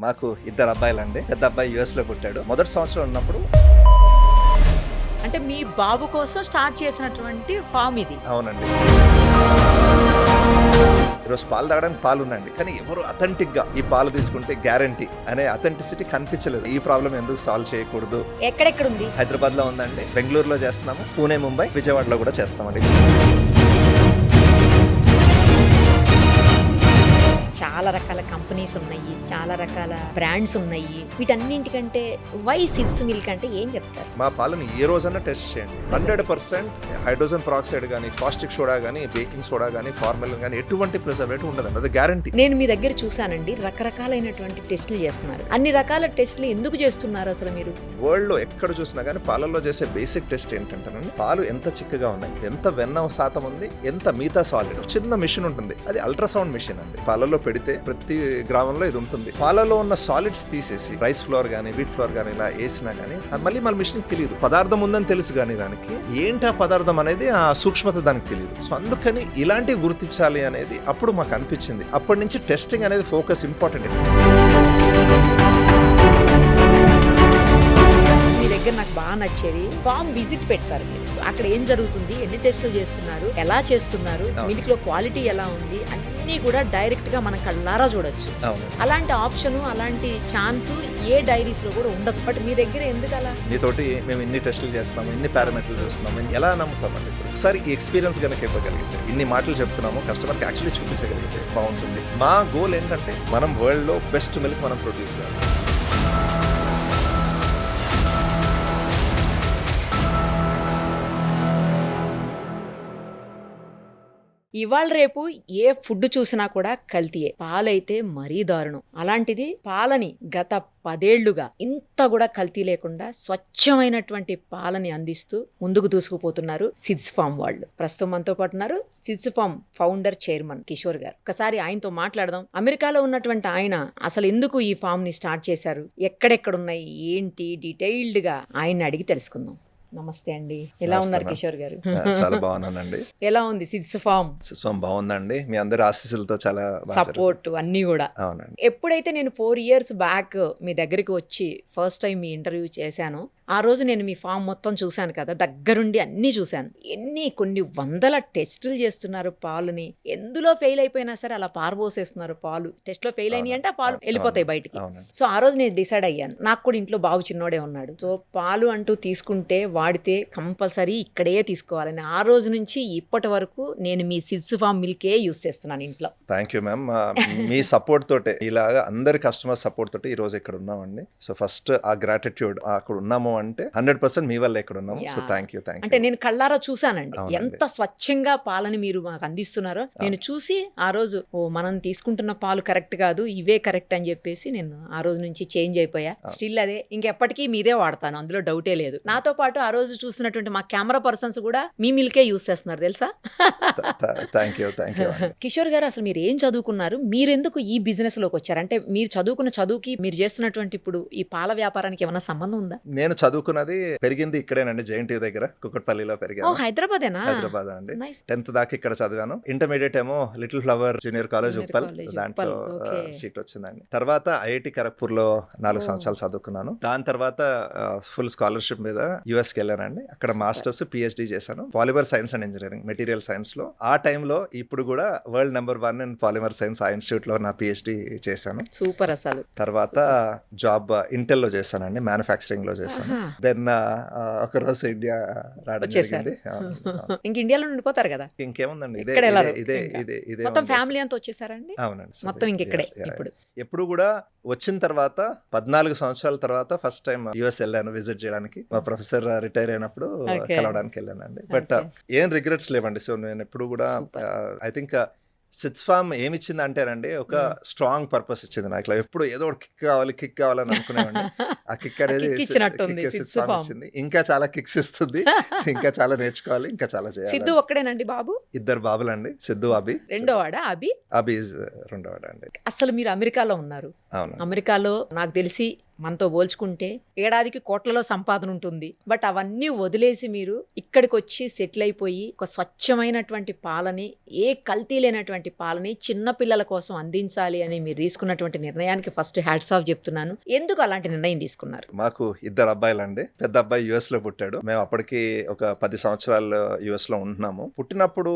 మాకు ఇద్దరు అబ్బాయిలండి. పెద్ద అబ్బాయి యుఎస్ లో పుట్టాడు. మొదటి సంవత్సరం ఉన్నప్పుడు. అంటే మీ బాబు కోసం స్టార్ట్ చేసినటువంటి ఫామ్ ఇది. అవునండి. ఈరోజు పాలు తాగడానికి పాలు ఉన్నాయండి, కానీ ఎవరు అథెంటిక్ గా ఈ పాలు తీసుకుంటే గ్యారంటీ అనే అథెంటిసిటీ కనిపించలేదు. ఈ ప్రాబ్లం ఎందుకు సాల్వ్ చేయకూడదు? ఎక్కడెక్కడ ఉంది? హైదరాబాద్ లో ఉందండి, బెంగళూరులో చేస్తున్నాము, పూణే, ముంబై, విజయవాడలో కూడా చేస్తామండి. చాలా రకాల కంపెనీస్ ఉన్నాయి, చాలా రకాల బ్రాండ్స్ ఉన్నాయి. వీటన్నింటికంటే వై సిడ్స్ మిల్క్ అంటే ఏం చెప్తారు? మా పాలను ఏ రోజన్నా టెస్ట్ చేయండి. 100% హైడ్రోజన్ పెరాక్సైడ్ కానీ, కాస్టిక్ సోడా కానీ, బేకింగ్ సోడా కానీ, ఫార్మలిన్ కానీ ఎటువంటి ప్రిజర్వేటివ్ ఉండదండి. అది గ్యారంటీ. నేను మీ దగ్గర చూసానండి, రకరకాలైనటువంటి టెస్టులు చేస్తున్నారు. అన్ని రకాల టెస్టులు ఎందుకు చేస్తున్నారు అసలు మీరు? వరల్డ్ లో ఎక్కడ చూసినా కానీ పాలల్లో చేసే బేసిక్ టెస్ట్ ఏంటంటే, పాలు ఎంత చిక్కగా ఉన్నాయి, ఎంత వెన్న శాతం ఉంది, ఎంత మిగతా సాలిడ్. చిన్న మిషన్ ఉంటుంది, అది అల్ట్రాసౌండ్ మిషన్ అండి. పాలలో పెడితే ప్రతి గ్రామంలో ఇది ఉంటుంది. పాలలో ఉన్న సాలిడ్స్ తీసేసి రైస్ ఫ్లోర్ గానీ, వీట్ ఫ్లోర్ గానీ ఇలా వేసినా గానీ అది మళ్ళీ మన మిషన్ తెలియదు. పదార్థం ఉందని తెలుసు కానీ దానికి ఏంటి ఆ పదార్థం అనేది, ఆ సూక్ష్మత దానికి తెలియదు. సో అందుకని ఇలాంటివి గుర్తించాలి అనేది అప్పుడు మాకు అనిపించింది. అప్పటి నుంచి టెస్టింగ్ అనేది ఫోకస్ ఇంపార్టెంట్. మీ దగ్గర నాకు బాగా నచ్చేది ఫామ్ విజిట్ పెడతారు మీరు. అక్కడ ఏం జరుగుతుంది, ఎన్ని టెస్టులు చేస్తున్నారు, ఎలా చేస్తున్నారు, మిల్క్ లో క్వాలిటీ ఎలా ఉంది, అన్ని కూడా డైరెక్ట్ గా మనం కళ్ళారా చూడొచ్చు. అలాంటి ఆప్షన్, అలాంటి ఛాన్స్ ఏ డైరీస్ లో కూడా ఉండదు. బట్ మీ దగ్గర ఎందుకు అలా? మీతోటి మేము ఇన్ని టెస్టులు చేస్తాము, ఇన్ని పారామీటర్లు చూస్తున్నాము, ఎలా నమ్ముతామండి? ఒకసారి ఈ ఎక్స్పీరియన్స్ కనుక ఇవ్వగలిగితే, ఇన్ని మాటలు చెప్తున్నాము, కస్టమర్కి యాక్చువల్లీ చూపించగలిగితే బాగుంటుంది. మా గోల్ ఏంటంటే మనం వరల్డ్ లో బెస్ట్ మిల్క్ మనం ప్రొడ్యూస్ చేయాలి. ఇవాళ రేపు ఏ ఫుడ్ చూసినా కూడా కల్తీయే. పాలైతే మరీ దారుణం. అలాంటిది పాలని గత 10 ఏళ్లుగా ఇంత కూడా కల్తీ లేకుండా స్వచ్ఛమైనటువంటి పాలని అందిస్తూ ముందుకు దూసుకుపోతున్నారు సిడ్స్ ఫామ్ వాళ్ళు. ప్రస్తుతం మనతో పాటు ఉన్నారు Sid's Farm founder, chairman Kishore గారు. ఒకసారి ఆయనతో మాట్లాడదాం. అమెరికాలో ఉన్నటువంటి ఆయన అసలు ఎందుకు ఈ ఫామ్ ని స్టార్ట్ చేశారు, ఎక్కడెక్కడున్నాయి, ఏంటి, డీటెయిల్డ్ గా ఆయన్ని అడిగి తెలుసుకుందాం. నమస్తే అండి, ఎలా ఉన్నారు కిషోర్ గారు? చాలా బాగున్నానండి. ఎలా ఉంది సిడ్స్ ఫామ్? బాగుందండి, మీ అందరి ఆశీస్సులతో చాలా సపోర్ట్ అన్ని కూడా. అవునండి. ఎప్పుడైతే నేను 4 years బ్యాక్ మీ దగ్గరికి వచ్చి ఫస్ట్ టైం మీ ఇంటర్వ్యూ చేశాను, ఆ రోజు నేను మీ ఫామ్ మొత్తం చూశాను కదా, దగ్గరుండి అన్ని చూశాను. కొన్ని వందల టెస్టులు చేస్తున్నారు పాలుని. ఎందులో ఫెయిల్ అయిపోయినా సరే అలా పారబోసేస్తున్నారు పాలు. టెస్ట్ లో ఫెయిల్ అయినాయి అంటే ఆ పాలు వెళ్ళిపోతాయి బయటికి. సో ఆ రోజు నేను డిసైడ్ అయ్యాను, నాకు కూడా ఇంట్లో బాబు చిన్నోడే ఉన్నాడు. సో పాలు అంటూ తీసుకుంటే, వాడితే కంపల్సరీ ఇక్కడే తీసుకోవాలని ఆ రోజు నుంచి ఇప్పటి వరకు నేను మీ సిడ్స్ ఫామ్ మిల్కే యూస్ చేస్తున్నాను ఇంట్లో. Thank you ma'am. Me support తోటే, ఇలాగా అందరి కస్టమర్ సపోర్ట్ తోటి ఈ రోజు ఇక్కడ ఉన్నామండి. సో ఫస్ట్ ఆ గ్రాటిట్యూడ్, అక్కడ ఉన్నాము అంటే 100% మీ వల్ల ఇక్కడ ఉన్నాము. So thank you. అంటే నేను కళ్ళారా చూసానండి ఎంత స్వచ్ఛంగా పాలని మీరు మాకు అందిస్తున్నారో. నేను చూసి ఆ రోజు మనం తీసుకుంటున్న పాలు కరెక్ట్ కాదు, ఇవే కరెక్ట్ అని చెప్పేసి నేను ఆ రోజు నుంచి చేంజ్ అయిపోయా. స్టిల్ అదే, ఇంకెప్పటికీ మీదే వాడతాను, అందులో డౌటే లేదు. నాతో పాటు ఆ రోజు చూస్తున్నటువంటి మా కెమెరా పర్సన్స్ కూడా మీ మిల్కే యూస్ చేస్తున్నారు తెలుసా. Thank you. కిషోర్ గారు, అసలు మీరు ఏం చదువుకున్నారు, మీరెందుకు ఈ బిజినెస్ లోకి వచ్చారు? అంటే మీరు చదువుకున్న చదువుకి మీరు చేస్తున్నటువంటి ఇప్పుడు ఈ పాల వ్యాపారానికి ఏమైనా సంబంధం ఉందా? నేను చదువుకున్నది, పెరిగింది ఇక్కడేనండి, జేఎన్టీ దగ్గర కుకట్పల్లిలో పెరిగాను. హైదరాబాదేనా? హైదరాబాద్ అండి. 10th దాకా ఇక్కడ చదివాను. ఇంటర్మీడియట్ ఏమో little flower junior college Uppal, దాంట్లో సీట్ వచ్చిందండి. తర్వాత ఐఐటి ఖరగ్పూర్ లో 4 సంవత్సరాలు చదువుకున్నాను. దాని తర్వాత ఫుల్ స్కాలర్షిప్ మీద యుఎస్ కి వెళ్ళానండి. అక్కడ మాస్టర్స్, పిహెచ్డి చేశాను polymer science and engineering, material science లో. ఆ టైంలో ఇప్పుడు కూడా world number 1 in polymer science ఆ ఇన్స్టిట్యూట్ లో నా పిహెచ్డి చేశాను. సూపర్. అసలు తర్వాత జాబ్ ఇంటెల్ లో చేశానండి, మ్యానుఫ్యాక్చరింగ్ లో చేశాను. దెన్ ఒక రోజు ఇండియా రావడం జరిగింది. ఇంక ఇండియాలో ఉండిపోతారు కదా, ఇంకేముందండి, ఇదే మొత్తం ఫ్యామిలీ అంతా వచ్చేసారండి. అవునండి, మొత్తం ఇంకెక్కడే. ఎప్పుడు కూడా వచ్చిన తర్వాత 14 సంవత్సరాల తర్వాత ఫస్ట్ టైం యుఎస్ వెళ్ళాను విజిట్ చేయడానికి. మా ప్రొఫెసర్ రిటైర్ అయినప్పుడు కలవడానికి వెళ్ళానండి. బట్ ఏం రిగ్రెట్స్ లేవండి. సో నేను ఎప్పుడు కూడా ఐ థింక్ సిడ్స్ ఫామ్ ఏమి ఇచ్చింది అంటేనండి, ఒక స్ట్రాంగ్ పర్పస్ ఇచ్చింది నాకు. ఇట్లా ఎప్పుడు ఏదో ఒకటి కిక్ కావాలని అనుకునేవాడిని. ఆ కిక్ అనేది సిడ్స్ ఫామ్ ఇచ్చింది. ఇంకా చాలా కిక్స్ ఇస్తుంది, ఇంకా చాలా నేర్చుకోవాలి, ఇంకా చాలా చేయాలి. సిద్ధు ఒక్కడేనండి బాబు? 2 బాబులండి, సిద్ధు, అభి. రెండోవాడా? అభి 2వ అండి. అసలు మీరు అమెరికాలో ఉన్నారు. అవును. అమెరికాలో నాకు తెలిసి మనతో పోల్చుకుంటే ఏడాదికి కోట్లలో సంపాదన ఉంటుంది. బట్ అవన్నీ వదిలేసి మీరు ఇక్కడికి వచ్చి సెటిల్ అయిపోయి ఒక స్వచ్ఛమైనటువంటి పాలని, ఏ కల్తీ లేనటువంటి పాలని చిన్న పిల్లల కోసం అందించాలి అని మీరు తీసుకున్నటువంటి నిర్ణయానికి ఫస్ట్ హ్యాట్స్ ఆఫ్ చెప్తున్నాను. ఎందుకు అలాంటి నిర్ణయం తీసుకున్నారు? మాకు 2 అబ్బాయిలండి. పెద్ద అబ్బాయి US లో పుట్టాడు. మేము అప్పటికి ఒక 10 సంవత్సరాలు US లో ఉంటున్నాము. పుట్టినప్పుడు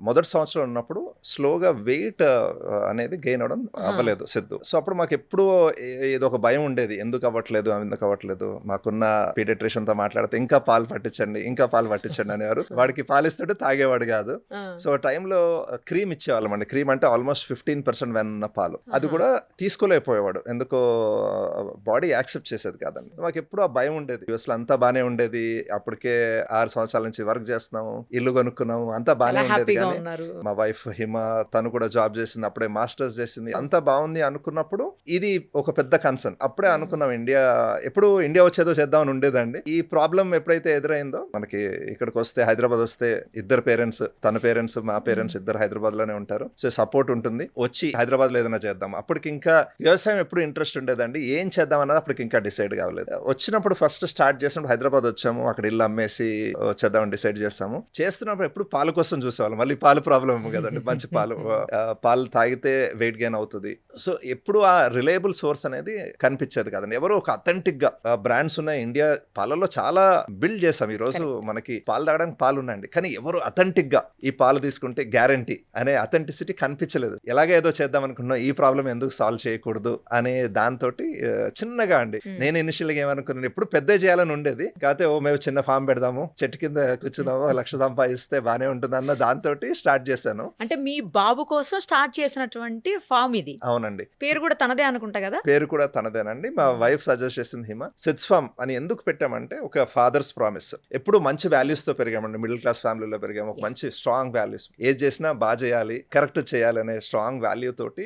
మొదటి సంవత్సరం ఉన్నప్పుడు స్లోగా వెయిట్ అనేది గెయిన్ అవడం అవ్వలేదు సిద్ధు. సో అప్పుడు మాకు ఎప్పుడు ఏదో ఒక భయం ఉండేది, ఎందుకు అవ్వట్లేదు. మాకున్న పీడియాట్రిషియన్ తో మాట్లాడితే ఇంకా పాలు పట్టించండి అనేవారు. వాడికి పాలిస్తుంటే తాగేవాడు కాదు. సో టైంలో క్రీమ్ ఇచ్చేవాళ్ళం అండి. క్రీమ్ అంటే ఆల్మోస్ట్ 15% వెన్న పాలు. అది కూడా తీసుకోలేకపోయేవాడు, ఎందుకో బాడీ యాక్సెప్ట్ చేసేది కాదండి. మాకు ఎప్పుడు ఆ భయం ఉండేది. US లో అంతా బానే ఉండేది. అప్పటికే 6 సంవత్సరాల నుంచి వర్క్ చేస్తున్నాము, ఇల్లు కొనుక్కున్నాము, అంతా బానే ఉండేది. కానీ మా వైఫ్ హిమ, తను కూడా జాబ్ చేసింది, అప్పుడే మాస్టర్స్ చేసింది, అంతా బాగుంది అనుకున్నప్పుడు ఇది ఒక పెద్ద కన్సర్న్. అప్పుడే అనుకున్నాం ఇండియా వచ్చేదో చేద్దామని ఉండేదండి. ఈ ప్రాబ్లం ఎప్పుడైతే ఎదురైందో మనకి, ఇక్కడికి వస్తే హైదరాబాద్ వస్తే ఇద్దరు పేరెంట్స్, తన పేరెంట్స్ మా పేరెంట్స్ ఇద్దరు హైదరాబాద్ లోనే ఉంటారు. సో సపోర్ట్ ఉంటుంది, వచ్చి హైదరాబాద్ లో ఏదైనా చేద్దాం. అప్పటికి ఇంకా వ్యవసాయం ఎప్పుడు ఇంట్రెస్ట్ ఉండేదండి, ఏం చేద్దాం అన్నది అప్పటికి ఇంకా డిసైడ్ కావలేదు. వచ్చినప్పుడు ఫస్ట్ స్టార్ట్ చేసినప్పుడు హైదరాబాద్ వచ్చాము, అక్కడ ఇల్లు అమ్మేసి వచ్చేద్దామని డిసైడ్ చేస్తాము. చేస్తున్నప్పుడు ఎప్పుడు పాల కోసం చూసేవాళ్ళం. మళ్ళీ పాలు ప్రాబ్లం కదండి, మంచి పాలు తాగితే వెయిట్ గెయిన్ అవుతుంది. సో ఎప్పుడు ఆ రిలయబుల్ సోర్స్ అనేది కనిపించేది కదండి. ఎవరో ఒక అథెంటిక్ గా బ్రాండ్స్ ఉన్నాయి ఇండియా పాలలో, చాలా బిల్డ్ చేసాం. ఈ రోజు మనకి పాలు తాగడానికి పాలు ఉన్నాయండి, కానీ ఎవరు అథెంటిక్ గా ఈ పాలు తీసుకుంటే గ్యారంటీ అనే అథెంటిసిటీ కనిపించలేదు. ఎలాగే ఏదో చేద్దాం అనుకున్నా, ఈ ప్రాబ్లం ఎందుకు సాల్వ్ చేయకూడదు అనే దాంతో చిన్నగా అండి. నేను ఇనిషియల్ గా ఏమనుకున్నాను, ఎప్పుడు పెద్ద చేయాలని ఉండేది. కాకపోతే మేము చిన్న ఫామ్ పెడదాము, చెట్టు కింద కూర్చున్నాము, 1,00,000 సంపాదిస్తే బానే ఉంటుంది అన్న దాంతో స్టార్ట్ చేశాను. అంటే మీ బాబు కోసం స్టార్ట్ చేసినటువంటి ఫామ్ ఇది. అవునండి. పేరు కూడా తనదే అనుకుంటా కదా? పేరు కూడా తనదేనండి. మా వైఫ్ సజెస్ట్ చేసింది హిమ. సిడ్స్ ఫామ్ అని ఎందుకు పెట్టామంటే, ఒక ఫాదర్స్ ప్రామిస్. ఎప్పుడు మంచి వాల్యూస్ తో పెరిగామండి, మిడిల్ క్లాస్ ఫ్యామిలీలో పెరిగాము. ఒక మంచి స్ట్రాంగ్ వాల్యూస్, ఏది చేసినా బాగా చేయాలి, కరెక్ట్ చేయాలి అనే స్ట్రాంగ్ వాల్యూ తోటి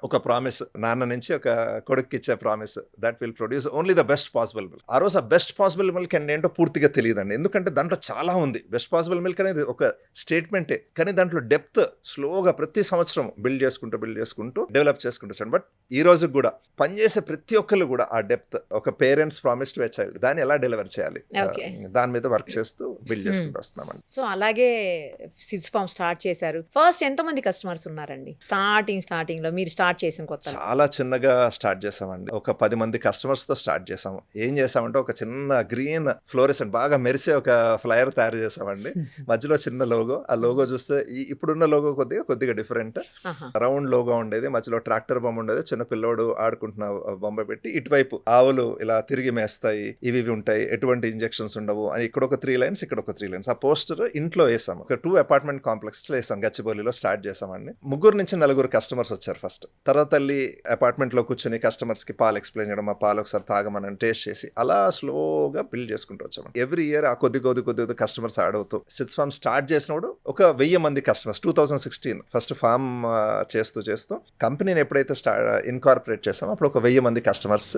ఒక ప్రామిస్, నాన్న నుంచి ఒక కొడుక్కి ఇచ్చే promise, that will produce only the best possible milk. ఆ రోజు ఆ బెస్ట్ పాసిబుల్ మిల్క్ అంటే ఏంటో పూర్తిగా తెలియదండి, ఎందుకంటే దాంట్లో చాలా ఉంది. బెస్ట్ పాసిబుల్ మిల్క్ అనేది ఒక స్టేట్మెంటే, కానీ దాంట్లో డెప్త్ స్లోగా ప్రతి సంవత్సరం బిల్డ్ చేసుకుంటూ డెవలప్ చేసుకుంటూ వచ్చాను. బట్ ఈ రోజు కూడా పనిచేసే ప్రతి ఒక్కళ్ళు కూడా ఆ డెప్త్, ఒక parents promise to a child, దాన్ని ఎలా డెలివర్ చేయాలి, దాని మీద వర్క్ చేస్తూ బిల్డ్ చేసుకుంటూ వస్తున్నామండి. సో అలాగే సిడ్స్ ఫామ్ స్టార్ట్ చేశారు. ఫస్ట్ ఎంతమంది కస్టమర్స్ ఉన్నారండి స్టార్టింగ్ లో మీరు స్టార్ట్ చేసిన కొత్త? చాలా చిన్నగా స్టార్ట్ చేసామండి. ఒక 10 మంది కస్టమర్స్ తో స్టార్ట్ చేసాము. ఏం చేసామంటే, ఒక చిన్న గ్రీన్ ఫ్లోరెసెంట్ బాగా మెరిసే ఒక ఫ్లైర్ తయారు చేసామండి. మధ్యలో చిన్న లోగో. ఆ లోగో చూస్తే ఇప్పుడున్న లోగో కొద్దిగా డిఫరెంట్. రౌండ్ లోగో ఉండేది, మధ్యలో ట్రాక్టర్ బొమ్మ ఉండేది, చిన్న పిల్లోడు ఆడుకుంటున్న బొమ్మ పెట్టి, ఇటువైపు ఆవులు ఇలా తిరిగి మేస్తాయి, ఇవి ఉంటాయి, ఎటువంటి ఇంజెక్షన్స్ ఉండవు అని ఇక్కడ ఒక 3 లైన్స్, ఇక్కడ ఒక 3 లైన్స్. ఆ పోస్టర్ ఇంట్లో వేసాము. ఒక 2 అపార్ట్మెంట్ కాంప్లెక్స్ వేసాం, గచ్చిబౌలిలో స్టార్ట్ చేసామండి. 3 నుంచి 4 కస్టమర్స్ వచ్చారు ఫస్ట్. తర్వాత తల్లి అపార్ట్మెంట్ లో కూర్చొని కస్టమర్స్ కి పాలు ఎక్స్ప్లెయిన్ చేయడం, ఆ పాలు ఒకసారి తాగమని టేస్ట్ చేసి అలా స్లోగా బిల్డ్ చేసుకుంటూ వచ్చాము. ఎవ్రీ ఇయర్ ఆ కొద్ది కస్టమర్స్ యాడ్ అవుతూ సిడ్స్ ఫామ్ స్టార్ట్ చేసినప్పుడు ఒక 1000 మంది కస్టమర్స్. 2016 ఫస్ట్ ఫామ్ చేస్తూ కంపెనీని ఎప్పుడైతే ఇన్కార్పొరేట్ చేసామో అప్పుడు ఒక 1000 మంది కస్టమర్స్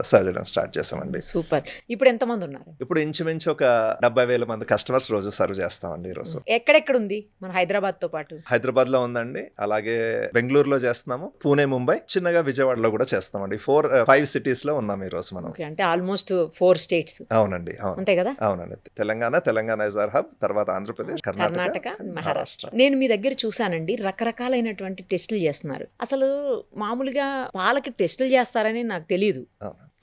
సర్వ్ చేయడం స్టార్ట్ చేసామండి. సూపర్. ఇప్పుడు ఎంతమంది ఉన్నారు? ఇప్పుడు ఇంచుమించు ఒక 70,000 మంది కస్టమర్స్ రోజు సర్వ్ చేస్తామండి. ఈ రోజు ఎక్కడెక్కడ ఉంది మన హైదరాబాద్ తో పాటు? హైదరాబాద్ లో ఉందండి, అలాగే బెంగళూరులో చేస్తున్నాము, పూణే, ముంబై, చిన్నగా విజయవాడలో కూడా చేస్తామండి. 5 సిటీస్ లో ఉన్నాం ఈ రోజు మనం. అంటే ఆల్మోస్ట్ 4 స్టేట్స్. అవునండి, అంతే కదా? అవునండి. తెలంగాణ ఇస్ అవర్ హబ్, తర్వాత ఆంధ్రప్రదేశ్, కర్ణాటక, మహారాష్ట్ర. నేను మీ దగ్గర చూసానండి, రకరకాలైనటువంటి టెస్టులు చేస్తున్నారు. అసలు మామూలుగా పాలకి టెస్టులు చేస్తారని నాకు తెలియదు.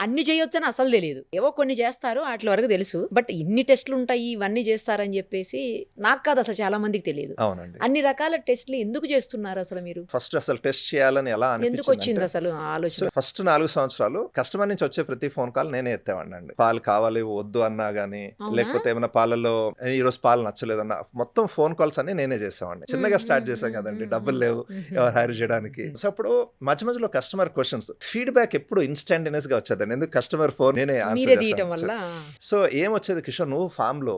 అన్ని చేయొచ్చని అసలు తెలియదు. ఏవో కొన్ని చేస్తారు, వాటి వరకు తెలుసు. బట్ ఇన్ని టెస్టులు ఉంటాయి, ఇవన్నీ చేస్తారని చెప్పేసి నాకు కాదు, అసలు చాలా మందికి తెలియదు. అవునండి. అన్ని రకాల టెస్టులు ఎందుకు చేస్తున్నారు అసలు మీరు? ఫస్ట్ అసలు టెస్ట్ చేయాలని ఎలా ఎందుకు వచ్చింది అసలు ఆలోచన? ఫస్ట్ 4 సంవత్సరాలు కస్టమర్ నుంచి వచ్చే ప్రతి ఫోన్ కాల్ నేనే ఎత్తేవాడినండి. పాలు కావాలి వద్దు అన్నా గానీ, లేకపోతే ఏమైనా పాలలో ఈ రోజు పాలు నచ్చలేదన్నా, మొత్తం ఫోన్ కాల్స్ అన్ని నేనే చేసేవాడిని. చిన్నగా స్టార్ట్ చేశాం కదండి, డబ్బులు లేవు ఎవరు హైర్ చేయడానికి. సో అప్పుడు మధ్యలో కస్టమర్ క్వశ్చన్స్, ఫీడ్బ్యాక్ ఎప్పుడు ఇన్స్టంటేనియస్ గా వచ్చేది. ఎందుకు కస్టమర్ ఫోన్ నేనే ఆన్సర్ చేస్తాను. సో ఏమొచ్చేది, కిషోర్ నువ్వు ఫామ్ లో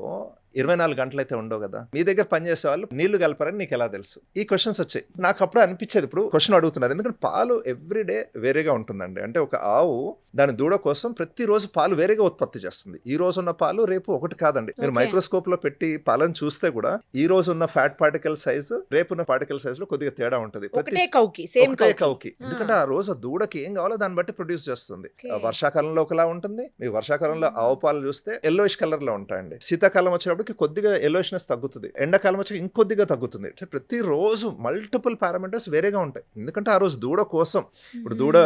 24 గంటలు అయితే ఉండవు కదా, మీ దగ్గర పనిచేసే వాళ్ళు నీళ్లు కలపరని నీకు ఎలా తెలుసు? ఈ క్వశ్చన్స్ వచ్చాయి. నాకు అప్పుడు అనిపించేది, ఇప్పుడు క్వశ్చన్ అడుగుతున్నారు ఎందుకంటే పాలు ఎవ్రీడే వేరేగా ఉంటుందండి. అంటే ఒక ఆవు దాని దూడ కోసం ప్రతిరోజు పాలు వేరేగా ఉత్పత్తి చేస్తుంది. ఈ రోజు ఉన్న పాలు రేపు ఒకటి కాదండి. మీరు మైక్రోస్కోప్ లో పెట్టి పాలను చూస్తే కూడా ఈ రోజు ఉన్న ఫ్యాట్ పార్టికల్ సైజు రేపు ఉన్న పార్టికల్ సైజ్ లో కొద్దిగా తేడా ఉంటుంది. ఒకటే కౌకి. ఎందుకంటే ఆ రోజు దూడకి ఏం కావాలో దాన్ని బట్టి ప్రొడ్యూస్ చేస్తుంది. వర్షాకాలంలో ఒకలా ఉంటుంది. మీకు వర్షాకాలంలో ఆవు పాలు చూస్తే ఎల్లోయిష్ కలర్ లో ఉంటాయండి. శీతాకాలం వచ్చినప్పటికి కొద్దిగా ఎల్లోయిష్నెస్ తగ్గుతుంది. ఎండాకాలం వచ్చి ఇంకొద్దిగా తగ్గుతుంది. ప్రతిరోజు మల్టిపుల్ పారామీటర్స్ వేరేగా ఉంటాయి. ఎందుకంటే ఆ రోజు దూడ కోసం, ఇప్పుడు దూడ